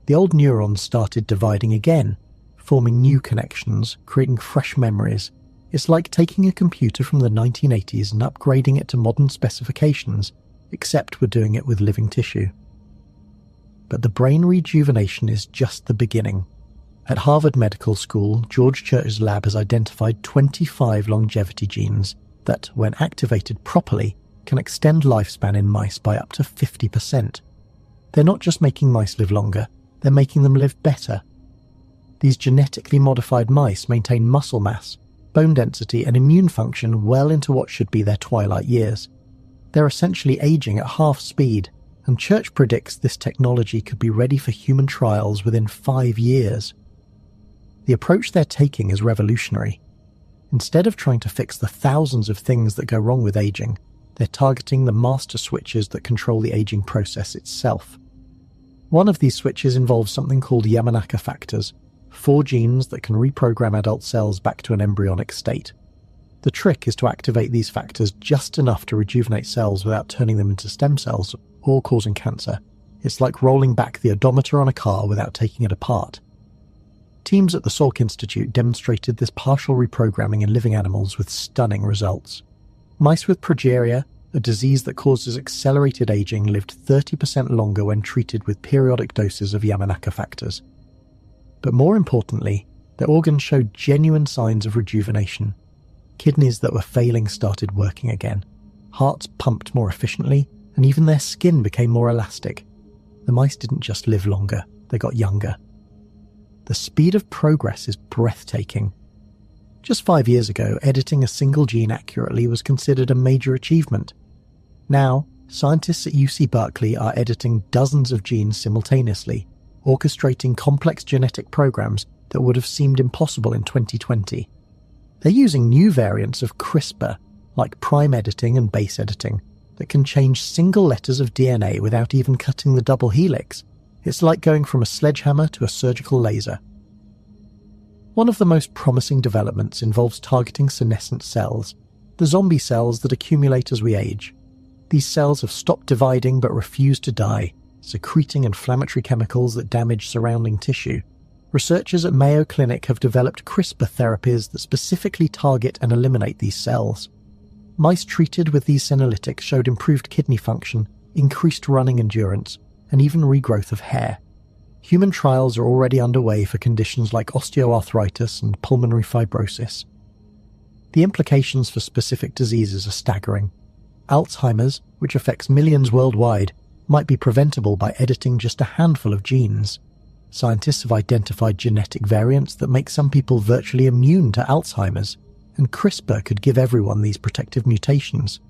The old neurons started dividing again, forming new connections, creating fresh memories. It's like taking a computer from the 1980s and upgrading it to modern specifications, except we're doing it with living tissue. But the brain rejuvenation is just the beginning. At Harvard Medical School, George Church's lab has identified 25 longevity genes that, when activated properly, can extend lifespan in mice by up to 50%. They're not just making mice live longer, they're making them live better. These genetically modified mice maintain muscle mass, bone density and immune function well into what should be their twilight years. They're essentially aging at half speed, and Church predicts this technology could be ready for human trials within 5 years. The approach they're taking is revolutionary. Instead of trying to fix the thousands of things that go wrong with aging, they're targeting the master switches that control the aging process itself. One of these switches involves something called Yamanaka factors, 4 genes that can reprogram adult cells back to an embryonic state. The trick is to activate these factors just enough to rejuvenate cells without turning them into stem cells or causing cancer. It's like rolling back the odometer on a car without taking it apart. Teams at the Salk Institute demonstrated this partial reprogramming in living animals with stunning results. Mice with progeria, a disease that causes accelerated aging, lived 30% longer when treated with periodic doses of Yamanaka factors. But more importantly, their organs showed genuine signs of rejuvenation. Kidneys that were failing started working again. Hearts pumped more efficiently, and even their skin became more elastic. The mice didn't just live longer, they got younger. The speed of progress is breathtaking. Just 5 years ago, editing a single gene accurately was considered a major achievement. Now, scientists at UC Berkeley are editing dozens of genes simultaneously, orchestrating complex genetic programs that would have seemed impossible in 2020. They're using new variants of CRISPR, like prime editing and base editing, that can change single letters of DNA without even cutting the double helix. It's like going from a sledgehammer to a surgical laser. One of the most promising developments involves targeting senescent cells, the zombie cells that accumulate as we age. These cells have stopped dividing but refuse to die, secreting inflammatory chemicals that damage surrounding tissue. Researchers at Mayo Clinic have developed CRISPR therapies that specifically target and eliminate these cells. Mice treated with these senolytics showed improved kidney function, increased running endurance, and even regrowth of hair. Human trials are already underway for conditions like osteoarthritis and pulmonary fibrosis. The implications for specific diseases are staggering. Alzheimer's, which affects millions worldwide, might be preventable by editing just a handful of genes. Scientists have identified genetic variants that make some people virtually immune to Alzheimer's, and CRISPR could give everyone these protective mutations.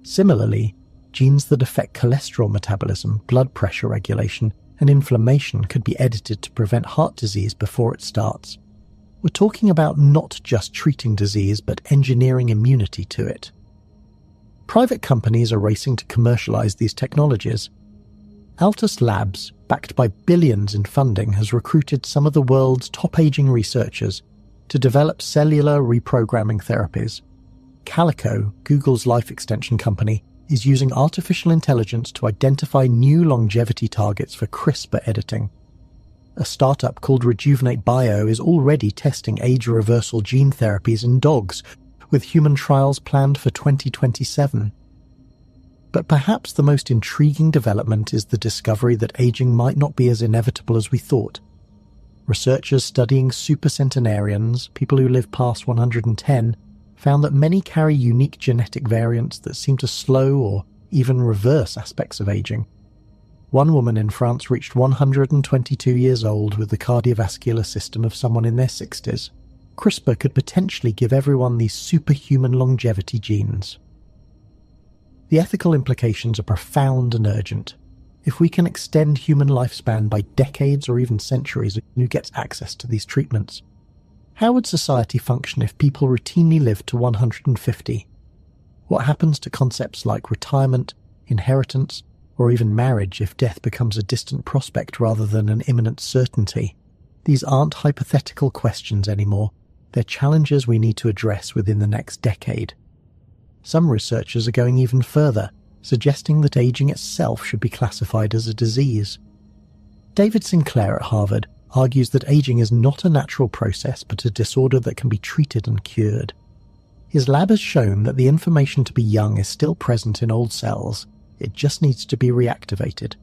Similarly, genes that affect cholesterol metabolism, blood pressure regulation, and inflammation could be edited to prevent heart disease before it starts. We're talking about not just treating disease, but engineering immunity to it. Private companies are racing to commercialize these technologies. Altus Labs, backed by billions in funding, has recruited some of the world's top aging researchers to develop cellular reprogramming therapies. Calico, Google's life extension company, is using artificial intelligence to identify new longevity targets for CRISPR editing. A startup called Rejuvenate Bio is already testing age-reversal gene therapies in dogs, with human trials planned for 2027. But perhaps the most intriguing development is the discovery that aging might not be as inevitable as we thought. Researchers studying supercentenarians, people who live past 110, found that many carry unique genetic variants that seem to slow or even reverse aspects of aging. One woman in France reached 122 years old with the cardiovascular system of someone in their 60s. CRISPR could potentially give everyone these superhuman longevity genes. The ethical implications are profound and urgent. If we can extend human lifespan by decades or even centuries, who gets access to these treatments? How would society function if people routinely lived to 150? What happens to concepts like retirement, inheritance, or even marriage if death becomes a distant prospect rather than an imminent certainty? These aren't hypothetical questions anymore. They're challenges we need to address within the next decade. Some researchers are going even further, suggesting that aging itself should be classified as a disease. David Sinclair at Harvard argues that aging is not a natural process but a disorder that can be treated and cured. His lab has shown that the information to be young is still present in old cells, it just needs to be reactivated.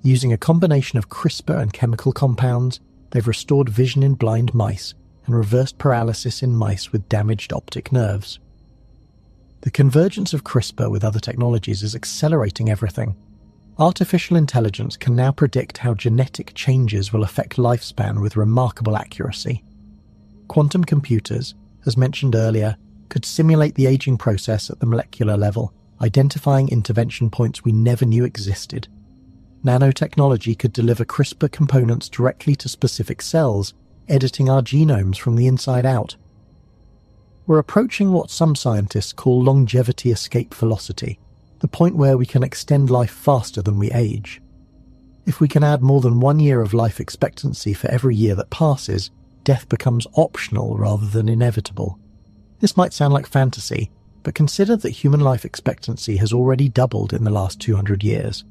Using a combination of CRISPR and chemical compounds, they've restored vision in blind mice and reversed paralysis in mice with damaged optic nerves. The convergence of CRISPR with other technologies is accelerating everything. Artificial intelligence can now predict how genetic changes will affect lifespan with remarkable accuracy. Quantum computers, as mentioned earlier, could simulate the aging process at the molecular level, identifying intervention points we never knew existed. Nanotechnology could deliver CRISPR components directly to specific cells, editing our genomes from the inside out. We're approaching what some scientists call longevity escape velocity, the point where we can extend life faster than we age. If we can add more than 1 year of life expectancy for every year that passes, death becomes optional rather than inevitable. This might sound like fantasy, but consider that human life expectancy has already doubled in the last 200 years.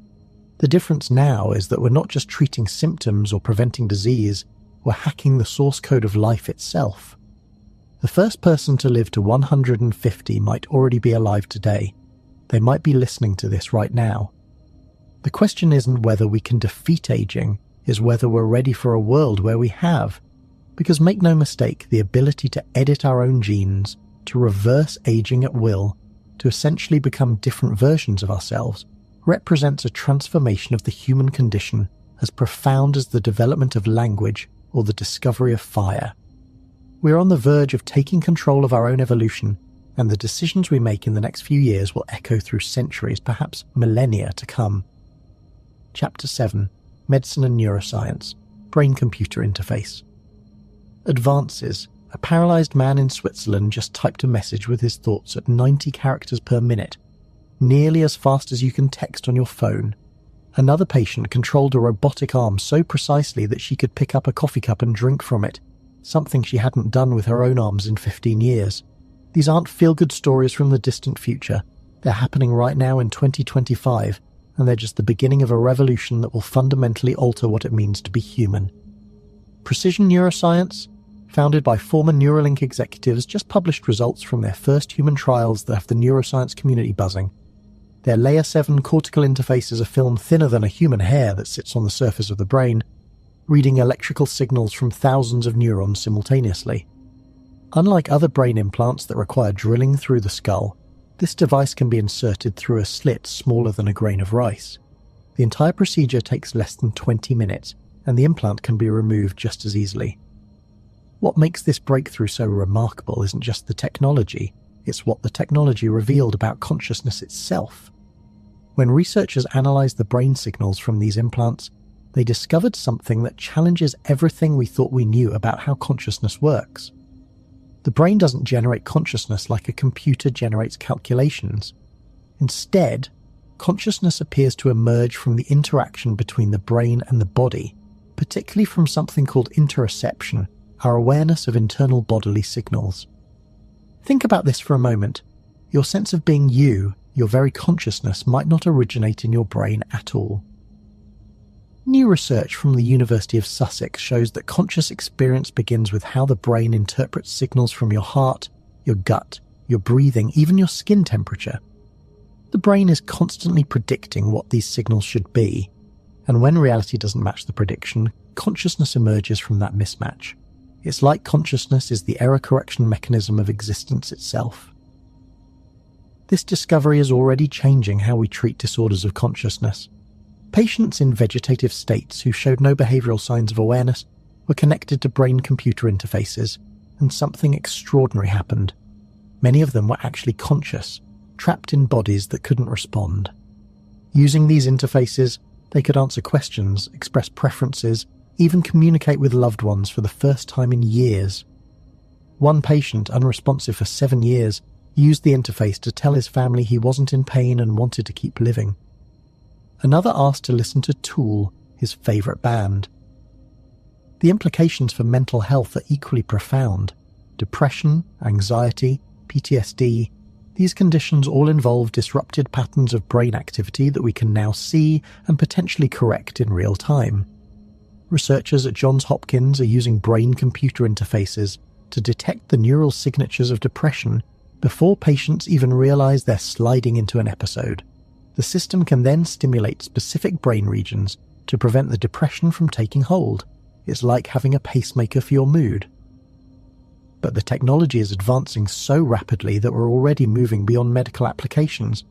The difference now is that we're not just treating symptoms or preventing disease, we're hacking the source code of life itself. The first person to live to 150 might already be alive today. They might be listening to this right now. The question isn't whether we can defeat aging, is whether we're ready for a world where we have. Because make no mistake, the ability to edit our own genes, to reverse aging at will, to essentially become different versions of ourselves, represents a transformation of the human condition as profound as the development of language or the discovery of fire. We're on the verge of taking control of our own evolution, and the decisions we make in the next few years will echo through centuries, perhaps millennia to come. Chapter 7. Medicine and Neuroscience. Brain-computer interface. Advances. A paralysed man in Switzerland just typed a message with his thoughts at 90 characters per minute, nearly as fast as you can text on your phone. Another patient controlled a robotic arm so precisely that she could pick up a coffee cup and drink from it, something she hadn't done with her own arms in 15 years. These aren't feel-good stories from the distant future. They're happening right now in 2025, and they're just the beginning of a revolution that will fundamentally alter what it means to be human. Precision Neuroscience, founded by former Neuralink executives, just published results from their first human trials that have the neuroscience community buzzing. Their Layer 7 cortical interface is a film thinner than a human hair that sits on the surface of the brain, reading electrical signals from thousands of neurons simultaneously. Unlike other brain implants that require drilling through the skull, this device can be inserted through a slit smaller than a grain of rice. The entire procedure takes less than 20 minutes, and the implant can be removed just as easily. What makes this breakthrough so remarkable isn't just the technology, it's what the technology revealed about consciousness itself. When researchers analysed the brain signals from these implants, they discovered something that challenges everything we thought we knew about how consciousness works. The brain doesn't generate consciousness like a computer generates calculations. Instead, consciousness appears to emerge from the interaction between the brain and the body, particularly from something called interoception, our awareness of internal bodily signals. Think about this for a moment. Your sense of being you, your very consciousness, might not originate in your brain at all. New research from the University of Sussex shows that conscious experience begins with how the brain interprets signals from your heart, your gut, your breathing, even your skin temperature. The brain is constantly predicting what these signals should be, and when reality doesn't match the prediction, consciousness emerges from that mismatch. It's like consciousness is the error correction mechanism of existence itself. This discovery is already changing how we treat disorders of consciousness. Patients in vegetative states who showed no behavioural signs of awareness were connected to brain-computer interfaces, and something extraordinary happened. Many of them were actually conscious, trapped in bodies that couldn't respond. Using these interfaces, they could answer questions, express preferences, even communicate with loved ones for the first time in years. One patient, unresponsive for 7 years, used the interface to tell his family he wasn't in pain and wanted to keep living. Another asked to listen to Tool, his favourite band. The implications for mental health are equally profound. Depression, anxiety, PTSD, these conditions all involve disrupted patterns of brain activity that we can now see and potentially correct in real time. Researchers at Johns Hopkins are using brain-computer interfaces to detect the neural signatures of depression before patients even realise they're sliding into an episode. The system can then stimulate specific brain regions to prevent the depression from taking hold. It's like having a pacemaker for your mood. But the technology is advancing so rapidly that we're already moving beyond medical applications.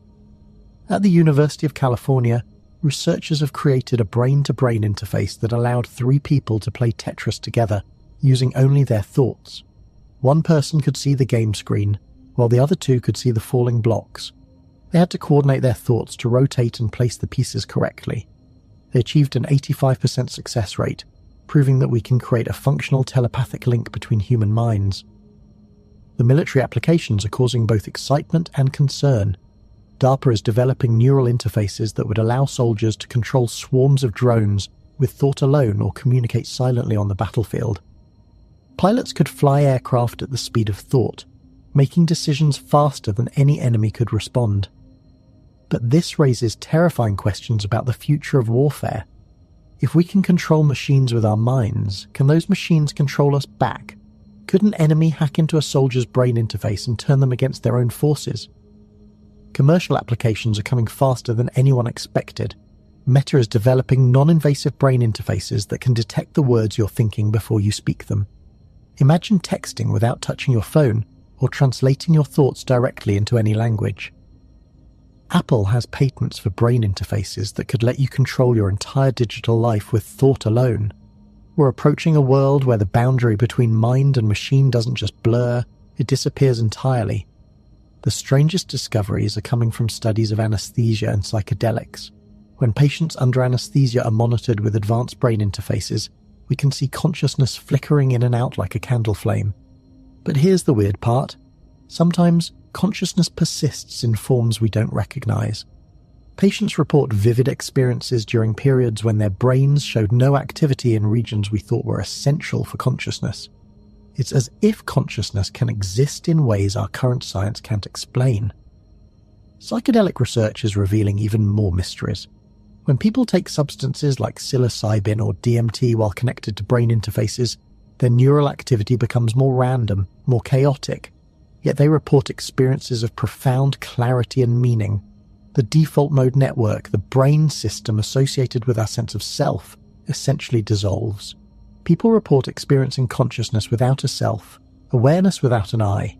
At the University of California, researchers have created a brain-to-brain interface that allowed 3 people to play Tetris together using only their thoughts. One person could see the game screen, while the other 2 could see the falling blocks. They had to coordinate their thoughts to rotate and place the pieces correctly. They achieved an 85% success rate, proving that we can create a functional telepathic link between human minds. The military applications are causing both excitement and concern. DARPA is developing neural interfaces that would allow soldiers to control swarms of drones with thought alone or communicate silently on the battlefield. Pilots could fly aircraft at the speed of thought, making decisions faster than any enemy could respond. But this raises terrifying questions about the future of warfare. If we can control machines with our minds, can those machines control us back? Could an enemy hack into a soldier's brain interface and turn them against their own forces? Commercial applications are coming faster than anyone expected. Meta is developing non-invasive brain interfaces that can detect the words you're thinking before you speak them. Imagine texting without touching your phone, or translating your thoughts directly into any language. Apple has patents for brain interfaces that could let you control your entire digital life with thought alone. We're approaching a world where the boundary between mind and machine doesn't just blur, it disappears entirely. The strangest discoveries are coming from studies of anesthesia and psychedelics. When patients under anesthesia are monitored with advanced brain interfaces, we can see consciousness flickering in and out like a candle flame. But here's the weird part. Sometimes consciousness persists in forms we don't recognize. Patients report vivid experiences during periods when their brains showed no activity in regions we thought were essential for consciousness. It's as if consciousness can exist in ways our current science can't explain. Psychedelic research is revealing even more mysteries. When people take substances like psilocybin or DMT while connected to brain interfaces, their neural activity becomes more random, more chaotic, yet they report experiences of profound clarity and meaning. The default mode network, the brain system associated with our sense of self, essentially dissolves. People report experiencing consciousness without a self, awareness without an I.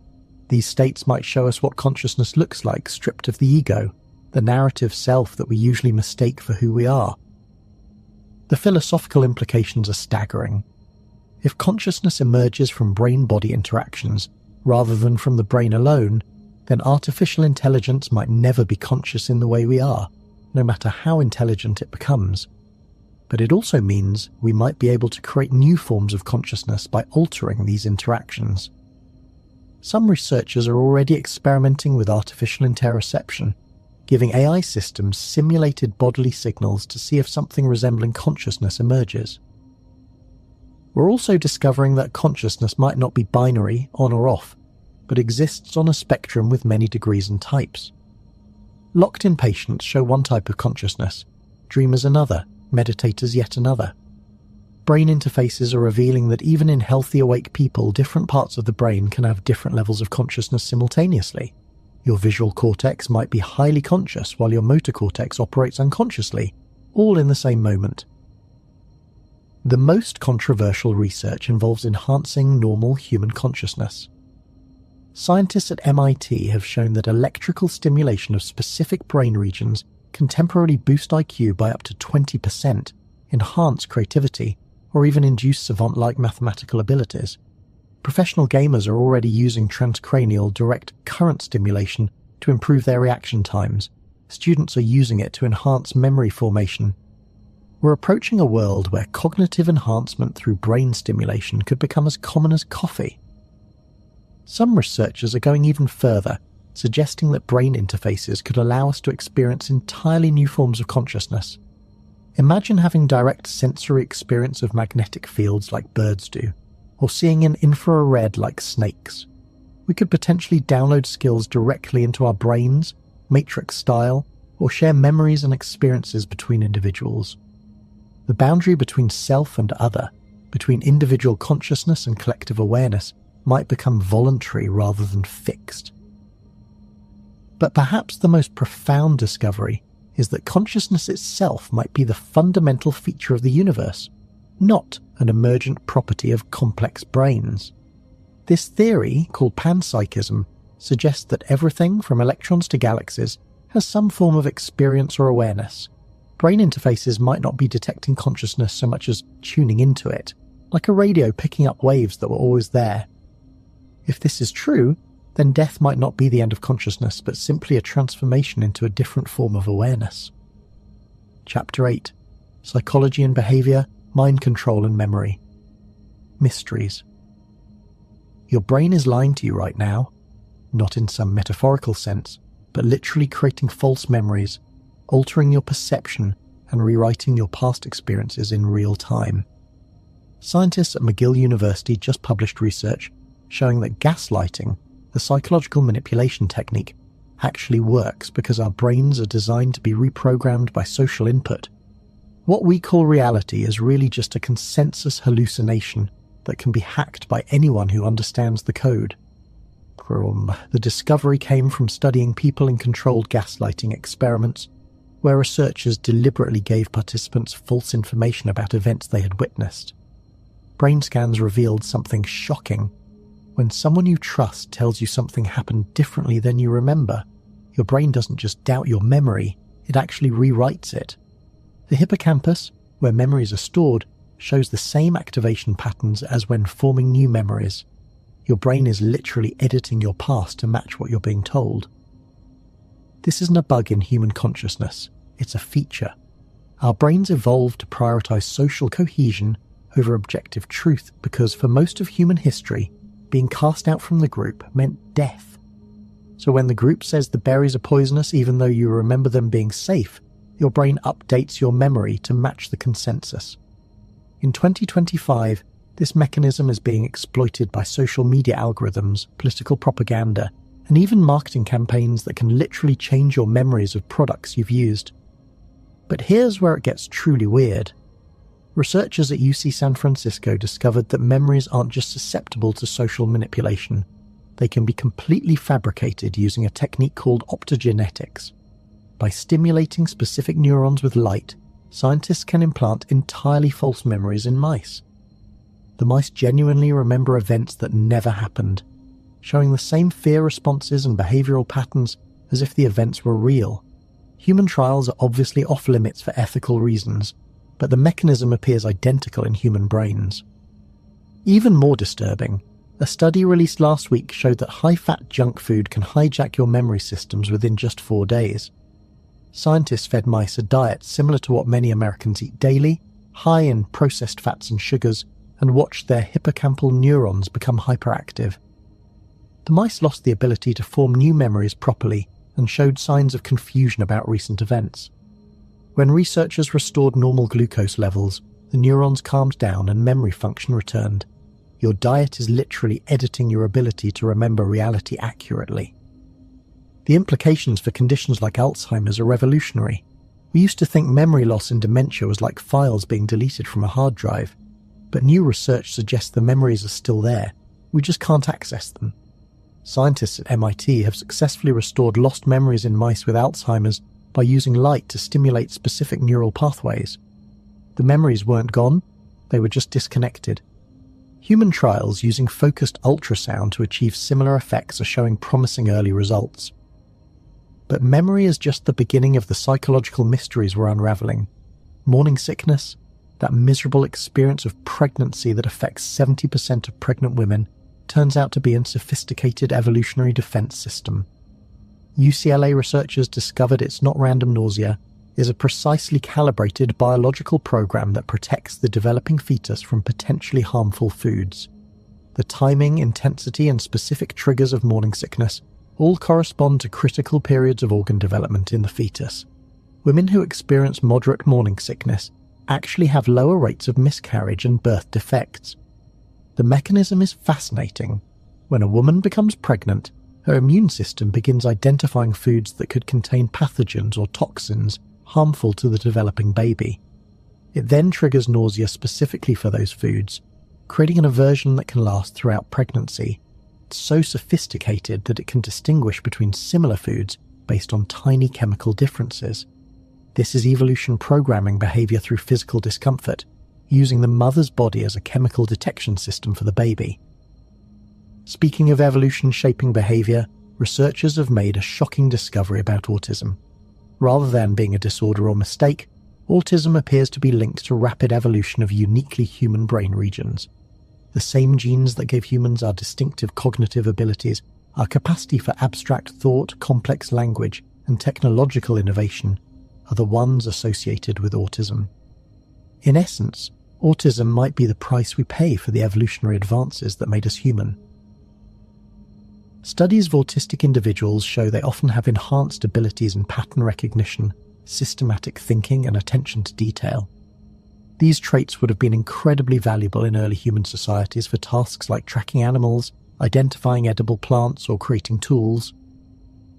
These states might show us what consciousness looks like stripped of the ego, the narrative self that we usually mistake for who we are. The philosophical implications are staggering. If consciousness emerges from brain-body interactions, rather than from the brain alone, then artificial intelligence might never be conscious in the way we are, no matter how intelligent it becomes. But it also means we might be able to create new forms of consciousness by altering these interactions. Some researchers are already experimenting with artificial interoception, giving AI systems simulated bodily signals to see if something resembling consciousness emerges. We're also discovering that consciousness might not be binary, on or off, but exists on a spectrum with many degrees and types. Locked-in patients show one type of consciousness, dreamers another, meditators yet another. Brain interfaces are revealing that even in healthy awake people, different parts of the brain can have different levels of consciousness simultaneously. Your visual cortex might be highly conscious while your motor cortex operates unconsciously, all in the same moment. The most controversial research involves enhancing normal human consciousness. Scientists at MIT have shown that electrical stimulation of specific brain regions can temporarily boost IQ by up to 20%, enhance creativity, or even induce savant-like mathematical abilities. Professional gamers are already using transcranial direct current stimulation to improve their reaction times. Students are using it to enhance memory formation. We're approaching a world where cognitive enhancement through brain stimulation could become as common as coffee. Some researchers are going even further, suggesting that brain interfaces could allow us to experience entirely new forms of consciousness. Imagine having direct sensory experience of magnetic fields like birds do, or seeing in infrared like snakes. We could potentially download skills directly into our brains, matrix style, or share memories and experiences between individuals. The boundary between self and other, between individual consciousness and collective awareness, might become voluntary rather than fixed. But perhaps the most profound discovery is that consciousness itself might be the fundamental feature of the universe, not an emergent property of complex brains. This theory, called panpsychism, suggests that everything from electrons to galaxies has some form of experience or awareness. Brain interfaces might not be detecting consciousness so much as tuning into it, like a radio picking up waves that were always there. If this is true, then death might not be the end of consciousness, but simply a transformation into a different form of awareness. Chapter 8. Psychology and Behavior, Mind Control and Memory. Mysteries. Your brain is lying to you right now, not in some metaphorical sense, but literally creating false memories, altering your perception and rewriting your past experiences in real time. Scientists at McGill University just published research showing that gaslighting, the psychological manipulation technique, actually works because our brains are designed to be reprogrammed by social input. What we call reality is really just a consensus hallucination that can be hacked by anyone who understands the code. The discovery came from studying people in controlled gaslighting experiments, where researchers deliberately gave participants false information about events they had witnessed. Brain scans revealed something shocking. When someone you trust tells you something happened differently than you remember, your brain doesn't just doubt your memory, it actually rewrites it. The hippocampus, where memories are stored, shows the same activation patterns as when forming new memories. Your brain is literally editing your past to match what you're being told. This isn't a bug in human consciousness, it's a feature. Our brains evolved to prioritize social cohesion over objective truth because for most of human history, being cast out from the group meant death. So when the group says the berries are poisonous even though you remember them being safe, your brain updates your memory to match the consensus. In 2025, this mechanism is being exploited by social media algorithms, political propaganda, and even marketing campaigns that can literally change your memories of products you've used. But here's where it gets truly weird. Researchers at UC San Francisco discovered that memories aren't just susceptible to social manipulation. They can be completely fabricated using a technique called optogenetics. By stimulating specific neurons with light, scientists can implant entirely false memories in mice. The mice genuinely remember events that never happened, showing the same fear responses and behavioral patterns as if the events were real. Human trials are obviously off limits for ethical reasons, but the mechanism appears identical in human brains. Even more disturbing, a study released last week showed that high-fat junk food can hijack your memory systems within just 4 days. Scientists fed mice a diet similar to what many Americans eat daily, high in processed fats and sugars, and watched their hippocampal neurons become hyperactive. The mice lost the ability to form new memories properly and showed signs of confusion about recent events. When researchers restored normal glucose levels, the neurons calmed down and memory function returned. Your diet is literally editing your ability to remember reality accurately. The implications for conditions like Alzheimer's are revolutionary. We used to think memory loss in dementia was like files being deleted from a hard drive, but new research suggests the memories are still there, we just can't access them. Scientists at MIT have successfully restored lost memories in mice with Alzheimer's by using light to stimulate specific neural pathways. The memories weren't gone, they were just disconnected. Human trials using focused ultrasound to achieve similar effects are showing promising early results. But memory is just the beginning of the psychological mysteries we're unraveling. Morning sickness, that miserable experience of pregnancy that affects 70% of pregnant women, turns out to be a sophisticated evolutionary defense system. UCLA researchers discovered it's not random nausea, is a precisely calibrated biological program that protects the developing fetus from potentially harmful foods. The timing, intensity, and specific triggers of morning sickness all correspond to critical periods of organ development in the fetus. Women who experience moderate morning sickness actually have lower rates of miscarriage and birth defects. The mechanism is fascinating. When a woman becomes pregnant, her immune system begins identifying foods that could contain pathogens or toxins harmful to the developing baby. It then triggers nausea specifically for those foods, creating an aversion that can last throughout pregnancy. It's so sophisticated that it can distinguish between similar foods based on tiny chemical differences. This is evolution programming behavior through physical discomfort, using the mother's body as a chemical detection system for the baby. Speaking of evolution shaping behavior, researchers have made a shocking discovery about autism. Rather than being a disorder or mistake, autism appears to be linked to rapid evolution of uniquely human brain regions. The same genes that gave humans our distinctive cognitive abilities, our capacity for abstract thought, complex language, and technological innovation, are the ones associated with autism. In essence, autism might be the price we pay for the evolutionary advances that made us human. Studies of autistic individuals show they often have enhanced abilities in pattern recognition, systematic thinking, and attention to detail. These traits would have been incredibly valuable in early human societies for tasks like tracking animals, identifying edible plants, or creating tools.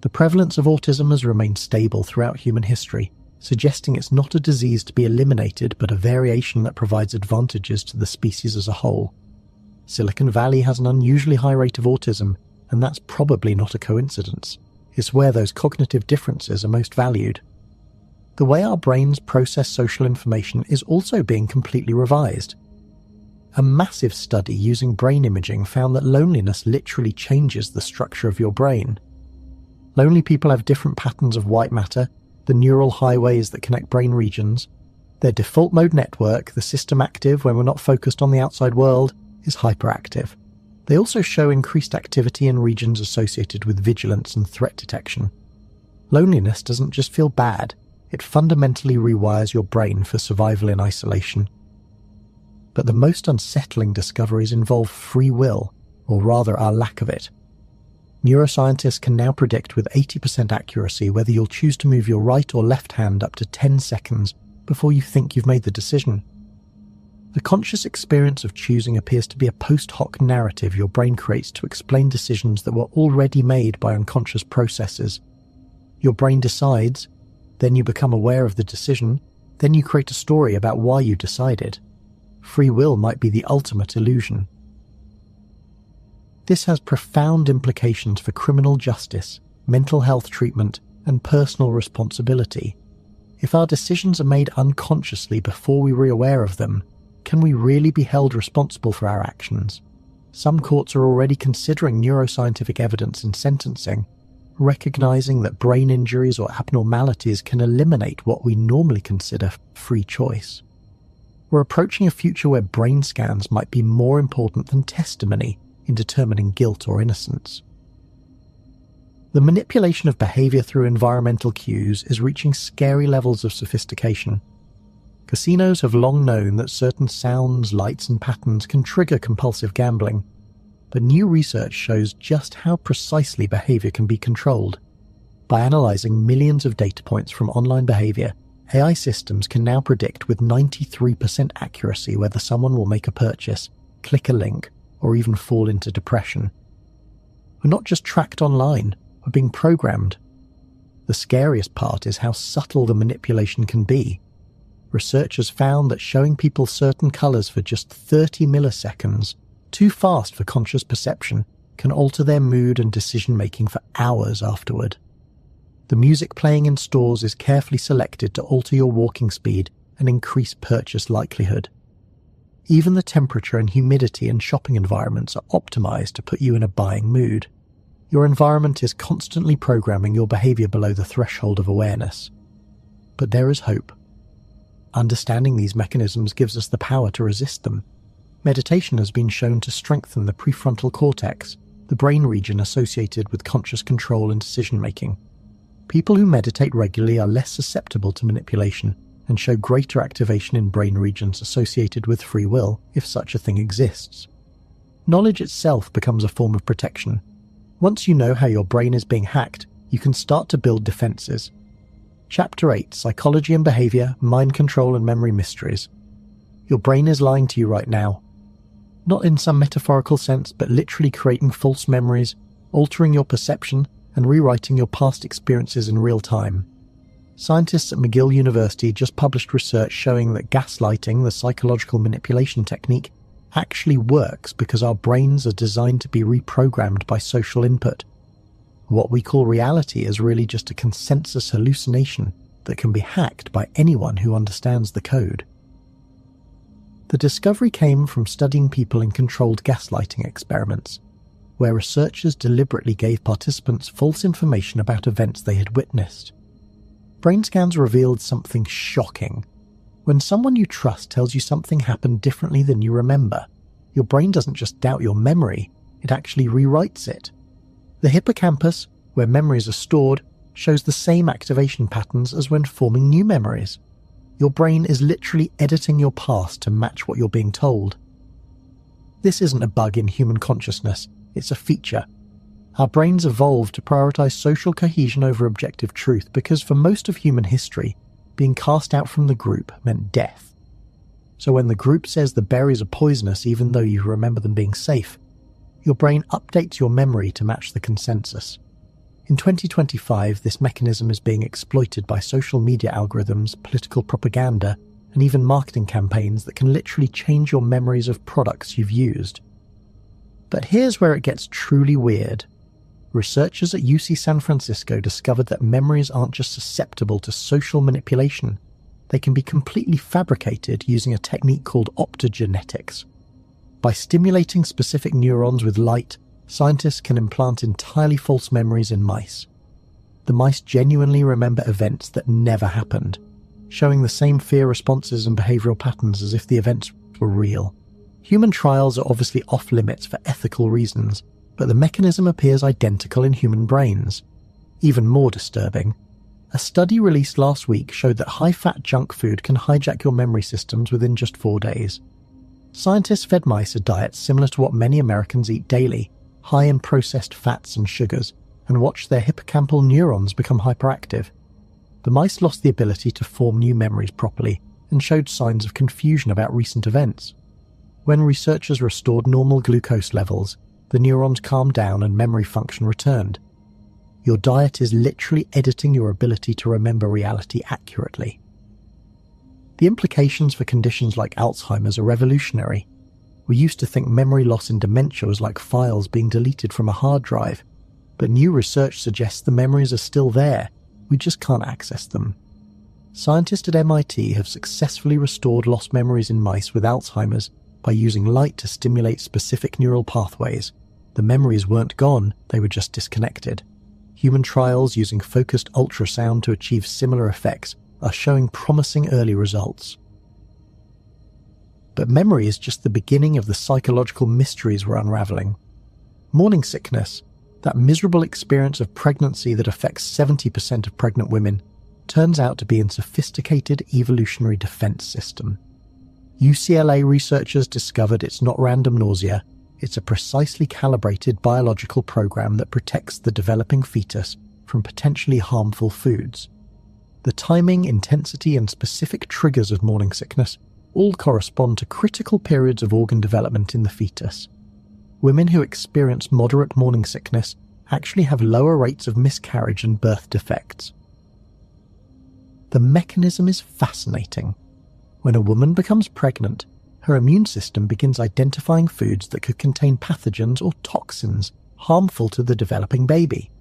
The prevalence of autism has remained stable throughout human history, suggesting it's not a disease to be eliminated but a variation that provides advantages to the species as a whole. Silicon Valley has an unusually high rate of autism, and that's probably not a coincidence. It's where those cognitive differences are most valued. The way our brains process social information is also being completely revised. A massive study using brain imaging found that loneliness literally changes the structure of your brain. Lonely people have different patterns of white matter, the neural highways that connect brain regions. Their default mode network, the system active when we're not focused on the outside world, is hyperactive. They also show increased activity in regions associated with vigilance and threat detection. Loneliness doesn't just feel bad, it fundamentally rewires your brain for survival in isolation. But the most unsettling discoveries involve free will, or rather our lack of it. Neuroscientists can now predict with 80% accuracy whether you'll choose to move your right or left hand up to 10 seconds before you think you've made the decision. The conscious experience of choosing appears to be a post hoc narrative your brain creates to explain decisions that were already made by unconscious processes. Your brain decides, then you become aware of the decision, then you create a story about why you decided. Free will might be the ultimate illusion. This has profound implications for criminal justice, mental health treatment, and personal responsibility. If our decisions are made unconsciously before we are aware of them, can we really be held responsible for our actions? Some courts are already considering neuroscientific evidence in sentencing, recognizing that brain injuries or abnormalities can eliminate what we normally consider free choice. We're approaching a future where brain scans might be more important than testimony in determining guilt or innocence. The manipulation of behavior through environmental cues is reaching scary levels of sophistication. Casinos have long known that certain sounds, lights, and patterns can trigger compulsive gambling, but new research shows just how precisely behavior can be controlled. By analyzing millions of data points from online behavior, AI systems can now predict with 93% accuracy whether someone will make a purchase, click a link, or even fall into depression. We're not just tracked online, we're being programmed. The scariest part is how subtle the manipulation can be. Researchers found that showing people certain colors for just 30 milliseconds, too fast for conscious perception, can alter their mood and decision-making for hours afterward. The music playing in stores is carefully selected to alter your walking speed and increase purchase likelihood. Even the temperature and humidity in shopping environments are optimized to put you in a buying mood. Your environment is constantly programming your behavior below the threshold of awareness. But there is hope. Understanding these mechanisms gives us the power to resist them. Meditation has been shown to strengthen the prefrontal cortex, the brain region associated with conscious control and decision-making. People who meditate regularly are less susceptible to manipulation and show greater activation in brain regions associated with free will, if such a thing exists. Knowledge itself becomes a form of protection. Once you know how your brain is being hacked, you can start to build defenses. Chapter 8, Psychology and Behavior, Mind Control and Memory Mysteries. Your brain is lying to you right now. Not in some metaphorical sense, but literally creating false memories, altering your perception, and rewriting your past experiences in real time. Scientists at McGill University just published research showing that gaslighting, the psychological manipulation technique, actually works because our brains are designed to be reprogrammed by social input. What we call reality is really just a consensus hallucination that can be hacked by anyone who understands the code. The discovery came from studying people in controlled gaslighting experiments, where researchers deliberately gave participants false information about events they had witnessed. Brain scans revealed something shocking. When someone you trust tells you something happened differently than you remember, your brain doesn't just doubt your memory, it actually rewrites it. The hippocampus, where memories are stored, shows the same activation patterns as when forming new memories. Your brain is literally editing your past to match what you're being told. This isn't a bug in human consciousness, it's a feature. Our brains evolved to prioritize social cohesion over objective truth because for most of human history, being cast out from the group meant death. So when the group says the berries are poisonous even though you remember them being safe, your brain updates your memory to match the consensus. In 2025, this mechanism is being exploited by social media algorithms, political propaganda, and even marketing campaigns that can literally change your memories of products you've used. But here's where it gets truly weird. Researchers at UC San Francisco discovered that memories aren't just susceptible to social manipulation, they can be completely fabricated using a technique called optogenetics. By stimulating specific neurons with light, scientists can implant entirely false memories in mice. The mice genuinely remember events that never happened, showing the same fear responses and behavioral patterns as if the events were real. Human trials are obviously off limits for ethical reasons, but the mechanism appears identical in human brains. Even more disturbing, a study released last week showed that high-fat junk food can hijack your memory systems within just 4 days. Scientists fed mice a diet similar to what many Americans eat daily, high in processed fats and sugars, and watched their hippocampal neurons become hyperactive. The mice lost the ability to form new memories properly and showed signs of confusion about recent events. When researchers restored normal glucose levels, the neurons calmed down and memory function returned. Your diet is literally editing your ability to remember reality accurately. The implications for conditions like Alzheimer's are revolutionary. We used to think memory loss in dementia was like files being deleted from a hard drive, but new research suggests the memories are still there, we just can't access them. Scientists at MIT have successfully restored lost memories in mice with Alzheimer's by using light to stimulate specific neural pathways. The memories weren't gone, they were just disconnected. Human trials using focused ultrasound to achieve similar effects are showing promising early results. But memory is just the beginning of the psychological mysteries we're unraveling. Morning sickness, that miserable experience of pregnancy that affects 70% of pregnant women, turns out to be a sophisticated evolutionary defense system. UCLA researchers discovered it's not random nausea, it's a precisely calibrated biological program that protects the developing fetus from potentially harmful foods. The timing, intensity, and specific triggers of morning sickness all correspond to critical periods of organ development in the fetus. Women who experience moderate morning sickness actually have lower rates of miscarriage and birth defects. The mechanism is fascinating. When a woman becomes pregnant, her immune system begins identifying foods that could contain pathogens or toxins harmful to the developing baby.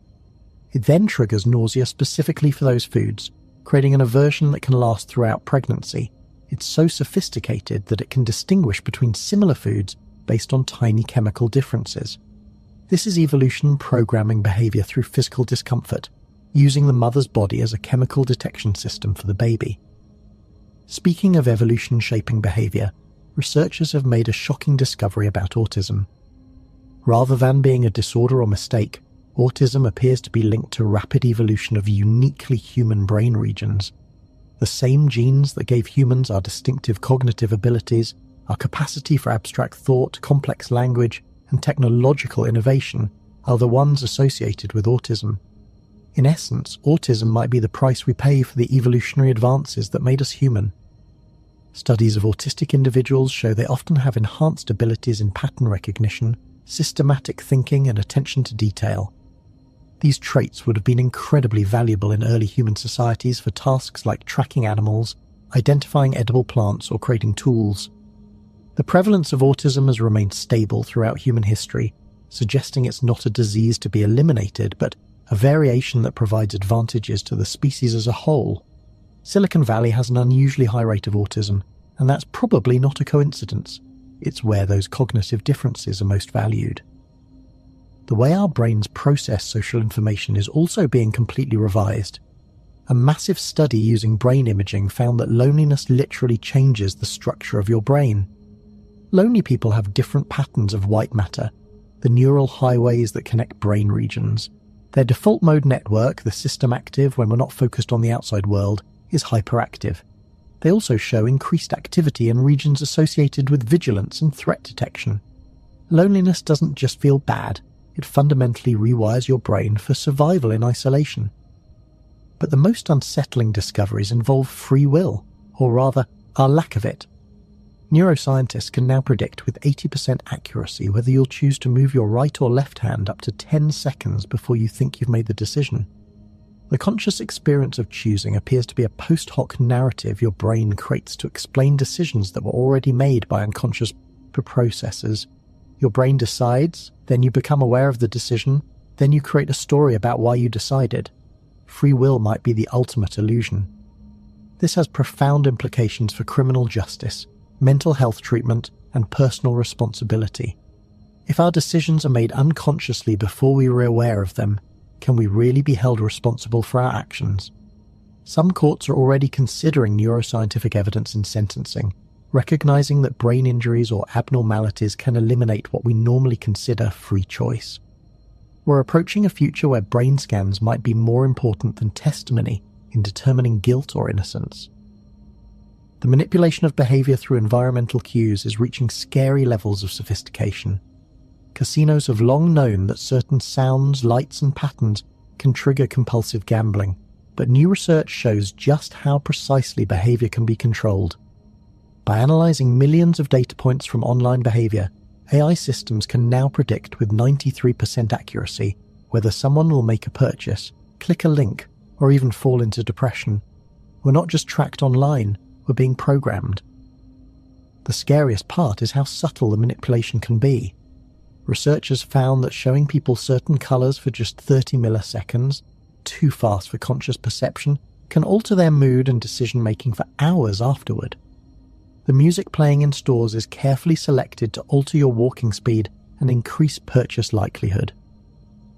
It then triggers nausea specifically for those foods, creating an aversion that can last throughout pregnancy. It's so sophisticated that it can distinguish between similar foods based on tiny chemical differences. This is evolution programming behavior through physical discomfort, using the mother's body as a chemical detection system for the baby. Speaking of evolution shaping behavior, researchers have made a shocking discovery about autism. Rather than being a disorder or mistake, autism appears to be linked to rapid evolution of uniquely human brain regions. The same genes that gave humans our distinctive cognitive abilities, our capacity for abstract thought, complex language, and technological innovation are the ones associated with autism. In essence, autism might be the price we pay for the evolutionary advances that made us human. Studies of autistic individuals show they often have enhanced abilities in pattern recognition, systematic thinking, and attention to detail. These traits would have been incredibly valuable in early human societies for tasks like tracking animals, identifying edible plants, or creating tools. The prevalence of autism has remained stable throughout human history, suggesting it's not a disease to be eliminated, but a variation that provides advantages to the species as a whole. Silicon Valley has an unusually high rate of autism, and that's probably not a coincidence. It's where those cognitive differences are most valued. The way our brains process social information is also being completely revised. A massive study using brain imaging found that loneliness literally changes the structure of your brain. Lonely people have different patterns of white matter, the neural highways that connect brain regions. Their default mode network, the system active when we're not focused on the outside world, is hyperactive. They also show increased activity in regions associated with vigilance and threat detection. Loneliness doesn't just feel bad, it fundamentally rewires your brain for survival in isolation. But the most unsettling discoveries involve free will, or rather, our lack of it. Neuroscientists can now predict with 80% accuracy whether you'll choose to move your right or left hand up to 10 seconds before you think you've made the decision. The conscious experience of choosing appears to be a post hoc narrative your brain creates to explain decisions that were already made by unconscious processes. Your brain decides, then you become aware of the decision, then you create a story about why you decided. Free will might be the ultimate illusion. This has profound implications for criminal justice, mental health treatment, and personal responsibility. If our decisions are made unconsciously before we were aware of them, can we really be held responsible for our actions? Some courts are already considering neuroscientific evidence in sentencing, recognizing that brain injuries or abnormalities can eliminate what we normally consider free choice. We're approaching a future where brain scans might be more important than testimony in determining guilt or innocence. The manipulation of behavior through environmental cues is reaching scary levels of sophistication. Casinos have long known that certain sounds, lights, and patterns can trigger compulsive gambling, but new research shows just how precisely behavior can be controlled. By analyzing millions of data points from online behavior, AI systems can now predict with 93% accuracy whether someone will make a purchase, click a link, or even fall into depression. We're not just tracked online, we're being programmed. The scariest part is how subtle the manipulation can be. Researchers found that showing people certain colors for just 30 milliseconds, too fast for conscious perception, can alter their mood and decision-making for hours afterward. The music playing in stores is carefully selected to alter your walking speed and increase purchase likelihood.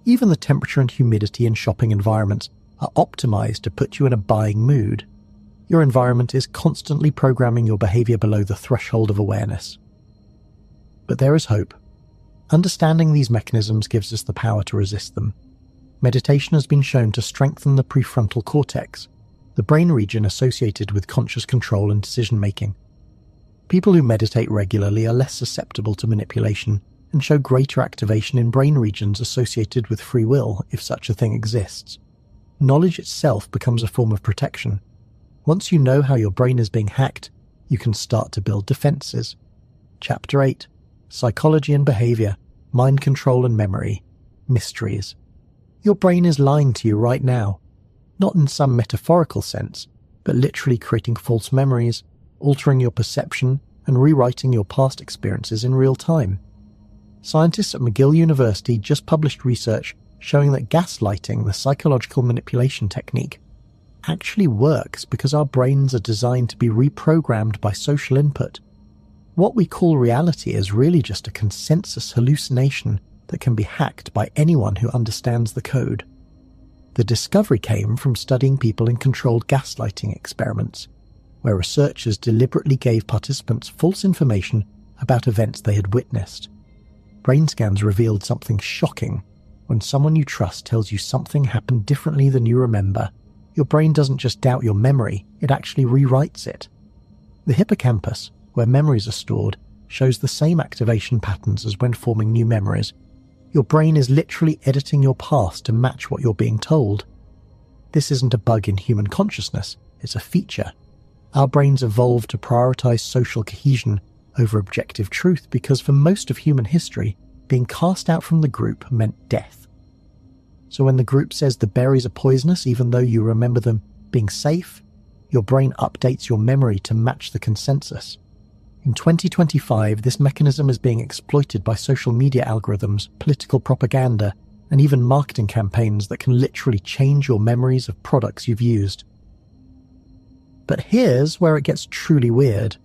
Even the temperature and humidity in shopping environments are optimized to put you in a buying mood. Your environment is constantly programming your behavior below the threshold of awareness. But there is hope. Understanding these mechanisms gives us the power to resist them. Meditation has been shown to strengthen the prefrontal cortex, the brain region associated with conscious control and decision-making. People who meditate regularly are less susceptible to manipulation and show greater activation in brain regions associated with free will, if such a thing exists. Knowledge itself becomes a form of protection. Once you know how your brain is being hacked, you can start to build defenses. Chapter 8: Psychology and Behavior, Mind Control and Memory, Mysteries. Your brain is lying to you right now, not in some metaphorical sense, but literally creating false memories, altering your perception, and rewriting your past experiences in real time. Scientists at McGill University just published research showing that gaslighting, the psychological manipulation technique, actually works because our brains are designed to be reprogrammed by social input. What we call reality is really just a consensus hallucination that can be hacked by anyone who understands the code. The discovery came from studying people in controlled gaslighting experiments, where researchers deliberately gave participants false information about events they had witnessed. Brain scans revealed something shocking. When someone you trust tells you something happened differently than you remember, your brain doesn't just doubt your memory, it actually rewrites it. The hippocampus, where memories are stored, shows the same activation patterns as when forming new memories. Your brain is literally editing your past to match what you're being told. This isn't a bug in human consciousness, it's a feature. Our brains evolved to prioritize social cohesion over objective truth because for most of human history, being cast out from the group meant death. So when the group says the berries are poisonous even though you remember them being safe, your brain updates your memory to match the consensus. In 2025, this mechanism is being exploited by social media algorithms, political propaganda, and even marketing campaigns that can literally change your memories of products you've used. But here's where it gets truly weird.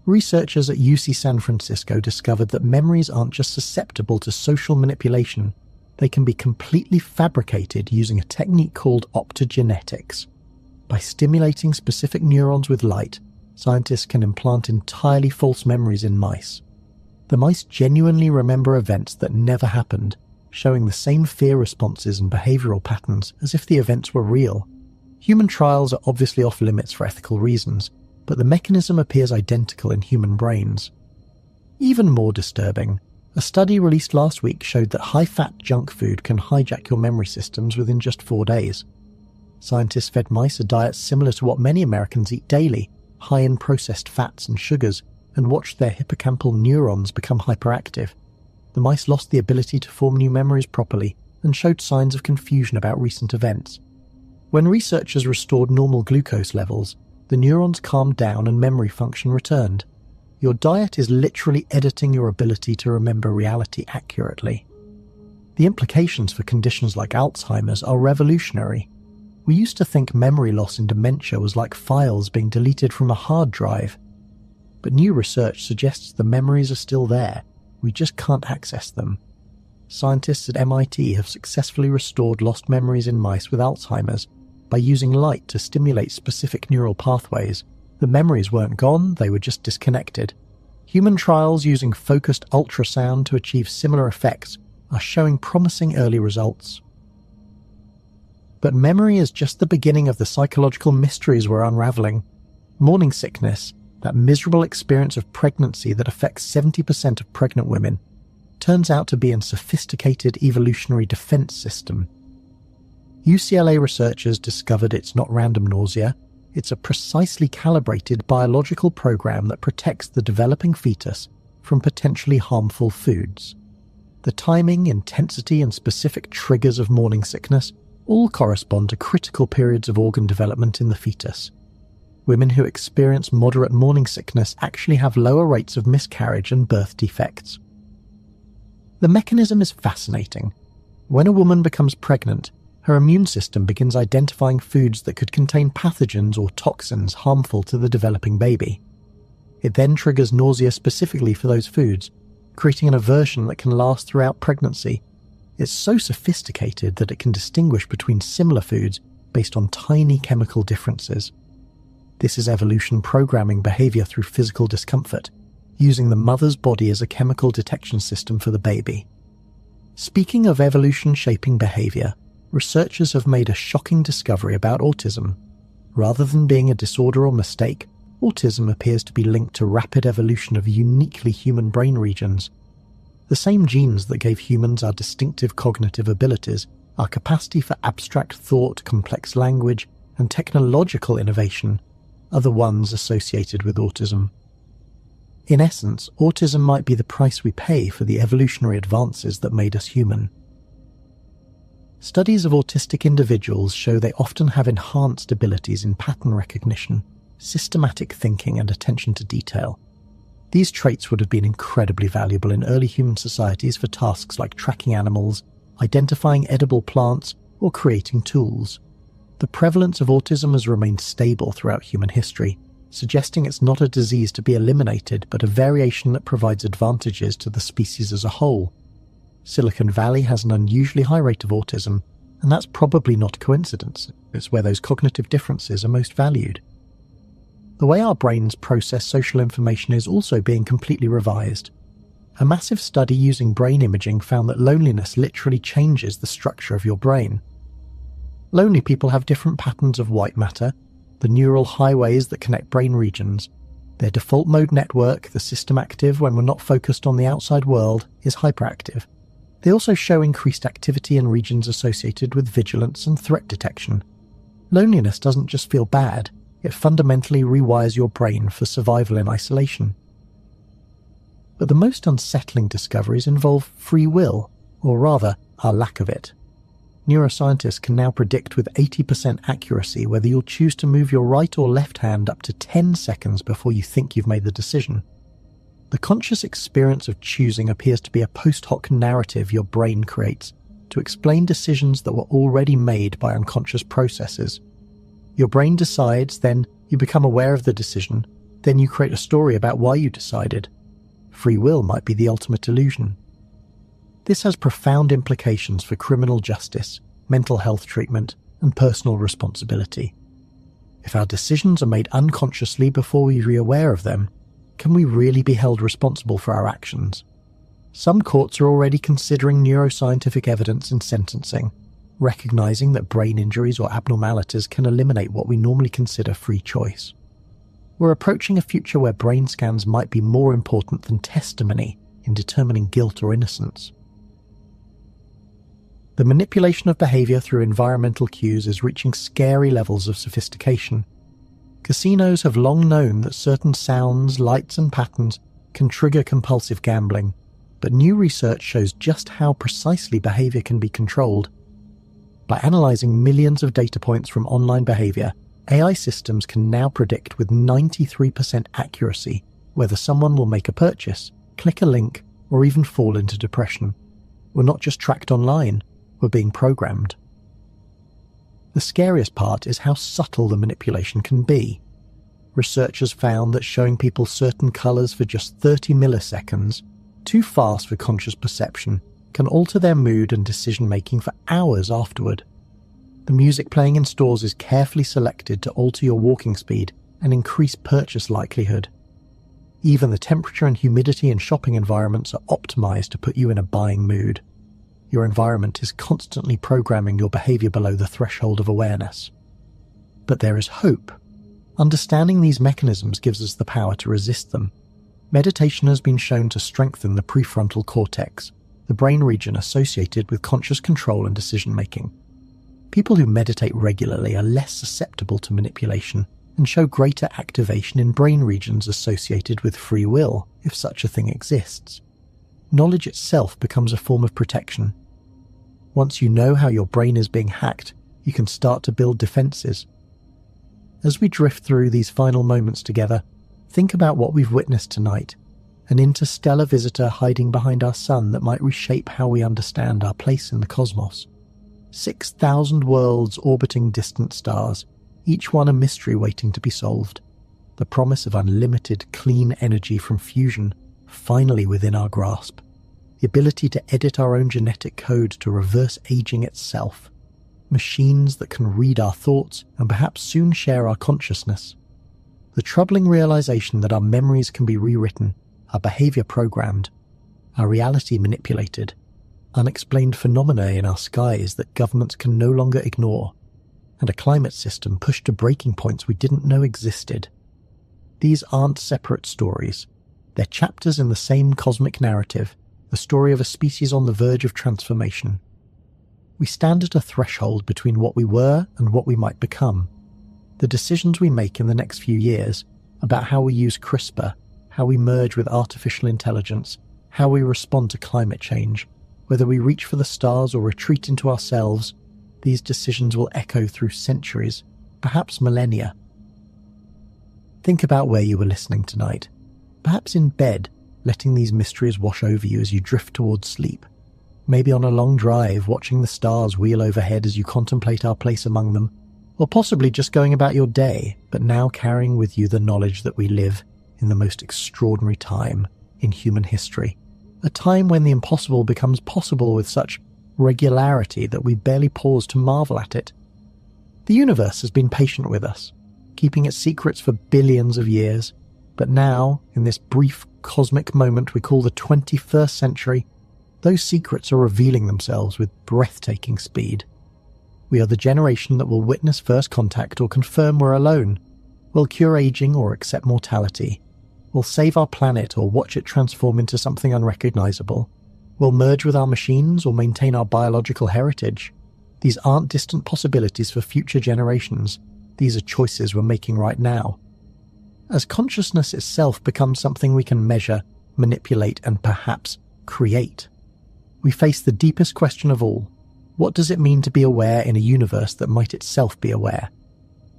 Researchers at UC San Francisco discovered that memories aren't just susceptible to social manipulation, they can be completely fabricated using a technique called optogenetics. By stimulating specific neurons with light, scientists can implant entirely false memories in mice. The mice genuinely remember events that never happened, showing the same fear responses and behavioral patterns as if the events were real. Human trials are obviously off limits for ethical reasons, but the mechanism appears identical in human brains. Even more disturbing, a study released last week showed that high-fat junk food can hijack your memory systems within just 4 days. Scientists fed mice a diet similar to what many Americans eat daily, high in processed fats and sugars, and watched their hippocampal neurons become hyperactive. The mice lost the ability to form new memories properly and showed signs of confusion about recent events. When researchers restored normal glucose levels, the neurons calmed down and memory function returned. Your diet is literally editing your ability to remember reality accurately. The implications for conditions like Alzheimer's are revolutionary. We used to think memory loss in dementia was like files being deleted from a hard drive. but new research suggests the memories are still there, we just can't access them. Scientists at MIT have successfully restored lost memories in mice with Alzheimer's by using light to stimulate specific neural pathways. The memories weren't gone, they were just disconnected. Human trials using focused ultrasound to achieve similar effects are showing promising early results. But memory is just the beginning of the psychological mysteries we're unraveling. Morning sickness, that miserable experience of pregnancy that affects 70% of pregnant women, turns out to be a sophisticated evolutionary defense system. UCLA researchers discovered it's not random nausea, it's a precisely calibrated biological program that protects the developing fetus from potentially harmful foods. The timing, intensity, and specific triggers of morning sickness all correspond to critical periods of organ development in the fetus. Women who experience moderate morning sickness actually have lower rates of miscarriage and birth defects. The mechanism is fascinating. When a woman becomes pregnant, her immune system begins identifying foods that could contain pathogens or toxins harmful to the developing baby. It then triggers nausea specifically for those foods, creating an aversion that can last throughout pregnancy. It's so sophisticated that it can distinguish between similar foods based on tiny chemical differences. This is evolution programming behavior through physical discomfort, using the mother's body as a chemical detection system for the baby. Speaking of evolution shaping behavior, researchers have made a shocking discovery about autism. Rather than being a disorder or mistake, autism appears to be linked to rapid evolution of uniquely human brain regions. The same genes that gave humans our distinctive cognitive abilities, our capacity for abstract thought, complex language, and technological innovation, are the ones associated with autism. In essence, autism might be the price we pay for the evolutionary advances that made us human. Studies of autistic individuals show they often have enhanced abilities in pattern recognition, systematic thinking, and attention to detail. These traits would have been incredibly valuable in early human societies for tasks like tracking animals, identifying edible plants, or creating tools. The prevalence of autism has remained stable throughout human history, suggesting it's not a disease to be eliminated but a variation that provides advantages to the species as a whole. Silicon Valley has an unusually high rate of autism, and that's probably not a coincidence. It's where those cognitive differences are most valued. The way our brains process social information is also being completely revised. A massive study using brain imaging found that loneliness literally changes the structure of your brain. Lonely people have different patterns of white matter, the neural highways that connect brain regions. Their default mode network, the system active when we're not focused on the outside world, is hyperactive. They also show increased activity in regions associated with vigilance and threat detection. Loneliness doesn't just feel bad, it fundamentally rewires your brain for survival in isolation. But the most unsettling discoveries involve free will, or rather, our lack of it. Neuroscientists can now predict with 80% accuracy whether you'll choose to move your right or left hand up to 10 seconds before you think you've made the decision. The conscious experience of choosing appears to be a post hoc narrative your brain creates to explain decisions that were already made by unconscious processes. Your brain decides, then you become aware of the decision, then you create a story about why you decided. Free will might be the ultimate illusion. This has profound implications for criminal justice, mental health treatment, and personal responsibility. If our decisions are made unconsciously before we're aware of them, can we really be held responsible for our actions? Some courts are already considering neuroscientific evidence in sentencing, recognizing that brain injuries or abnormalities can eliminate what we normally consider free choice. We're approaching a future where brain scans might be more important than testimony in determining guilt or innocence. The manipulation of behavior through environmental cues is reaching scary levels of sophistication. Casinos have long known that certain sounds, lights, and patterns can trigger compulsive gambling, but new research shows just how precisely behavior can be controlled. By analyzing millions of data points from online behavior, AI systems can now predict with 93% accuracy whether someone will make a purchase, click a link, or even fall into depression. We're not just tracked online, we're being programmed. The scariest part is how subtle the manipulation can be. Researchers found that showing people certain colours for just 30 milliseconds, too fast for conscious perception, can alter their mood and decision-making for hours afterward. The music playing in stores is carefully selected to alter your walking speed and increase purchase likelihood. Even the temperature and humidity in shopping environments are optimized to put you in a buying mood. Your environment is constantly programming your behavior below the threshold of awareness. But there is hope. Understanding these mechanisms gives us the power to resist them. Meditation has been shown to strengthen the prefrontal cortex, the brain region associated with conscious control and decision-making. People who meditate regularly are less susceptible to manipulation and show greater activation in brain regions associated with free will, if such a thing exists. Knowledge itself becomes a form of protection. Once you know how your brain is being hacked, you can start to build defenses. As we drift through these final moments together, think about what we've witnessed tonight, an interstellar visitor hiding behind our sun that might reshape how we understand our place in the cosmos. 6,000 worlds orbiting distant stars, each one a mystery waiting to be solved. The promise of unlimited clean energy from fusion, finally within our grasp. The ability to edit our own genetic code to reverse aging itself. Machines that can read our thoughts and perhaps soon share our consciousness. The troubling realization that our memories can be rewritten, our behavior programmed, our reality manipulated. Unexplained phenomena in our skies that governments can no longer ignore, and a climate system pushed to breaking points we didn't know existed. These aren't separate stories. They're chapters in the same cosmic narrative, the story of a species on the verge of transformation. We stand at a threshold between what we were and what we might become. The decisions we make in the next few years about how we use CRISPR, how we merge with artificial intelligence, how we respond to climate change, whether we reach for the stars or retreat into ourselves, these decisions will echo through centuries, perhaps millennia. Think about where you were listening tonight. Perhaps in bed, letting these mysteries wash over you as you drift towards sleep. Maybe on a long drive, watching the stars wheel overhead as you contemplate our place among them. Or possibly just going about your day, but now carrying with you the knowledge that we live in the most extraordinary time in human history. A time when the impossible becomes possible with such regularity that we barely pause to marvel at it. The universe has been patient with us, keeping its secrets for billions of years, but now, in this brief cosmic moment we call the 21st century, those secrets are revealing themselves with breathtaking speed. We are the generation that will witness first contact or confirm we're alone, will cure aging or accept mortality, will save our planet or watch it transform into something unrecognizable, will merge with our machines or maintain our biological heritage. These aren't distant possibilities for future generations. These are choices we're making right now. As consciousness itself becomes something we can measure, manipulate, and perhaps create, we face the deepest question of all. What does it mean to be aware in a universe that might itself be aware?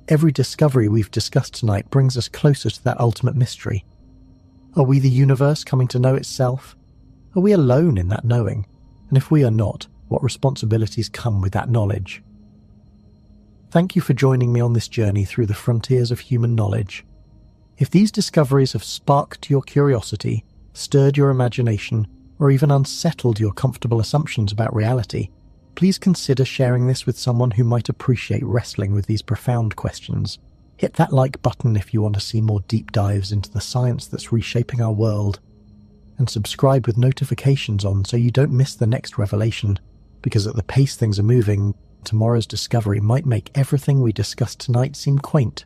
Every discovery we've discussed tonight brings us closer to that ultimate mystery. Are we the universe coming to know itself? Are we alone in that knowing? And if we are not, what responsibilities come with that knowledge? Thank you for joining me on this journey through the frontiers of human knowledge. If these discoveries have sparked your curiosity, stirred your imagination, or even unsettled your comfortable assumptions about reality, please consider sharing this with someone who might appreciate wrestling with these profound questions. Hit that like button if you want to see more deep dives into the science that's reshaping our world. And subscribe with notifications on so you don't miss the next revelation, because at the pace things are moving, tomorrow's discovery might make everything we discussed tonight seem quaint.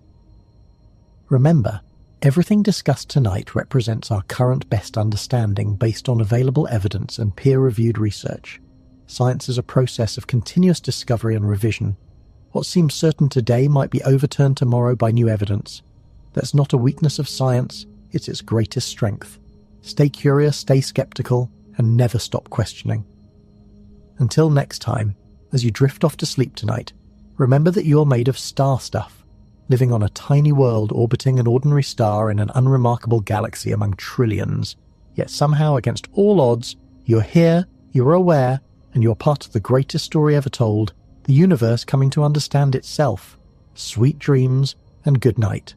Remember, everything discussed tonight represents our current best understanding based on available evidence and peer-reviewed research. Science is a process of continuous discovery and revision. What seems certain today might be overturned tomorrow by new evidence. That's not a weakness of science, it's its greatest strength. Stay curious, stay skeptical, and never stop questioning. Until next time, as you drift off to sleep tonight, remember that you're made of star stuff, living on a tiny world orbiting an ordinary star in an unremarkable galaxy among trillions. Yet somehow, against all odds, you're here, you're aware, and you're part of the greatest story ever told, the universe coming to understand itself. Sweet dreams and good night.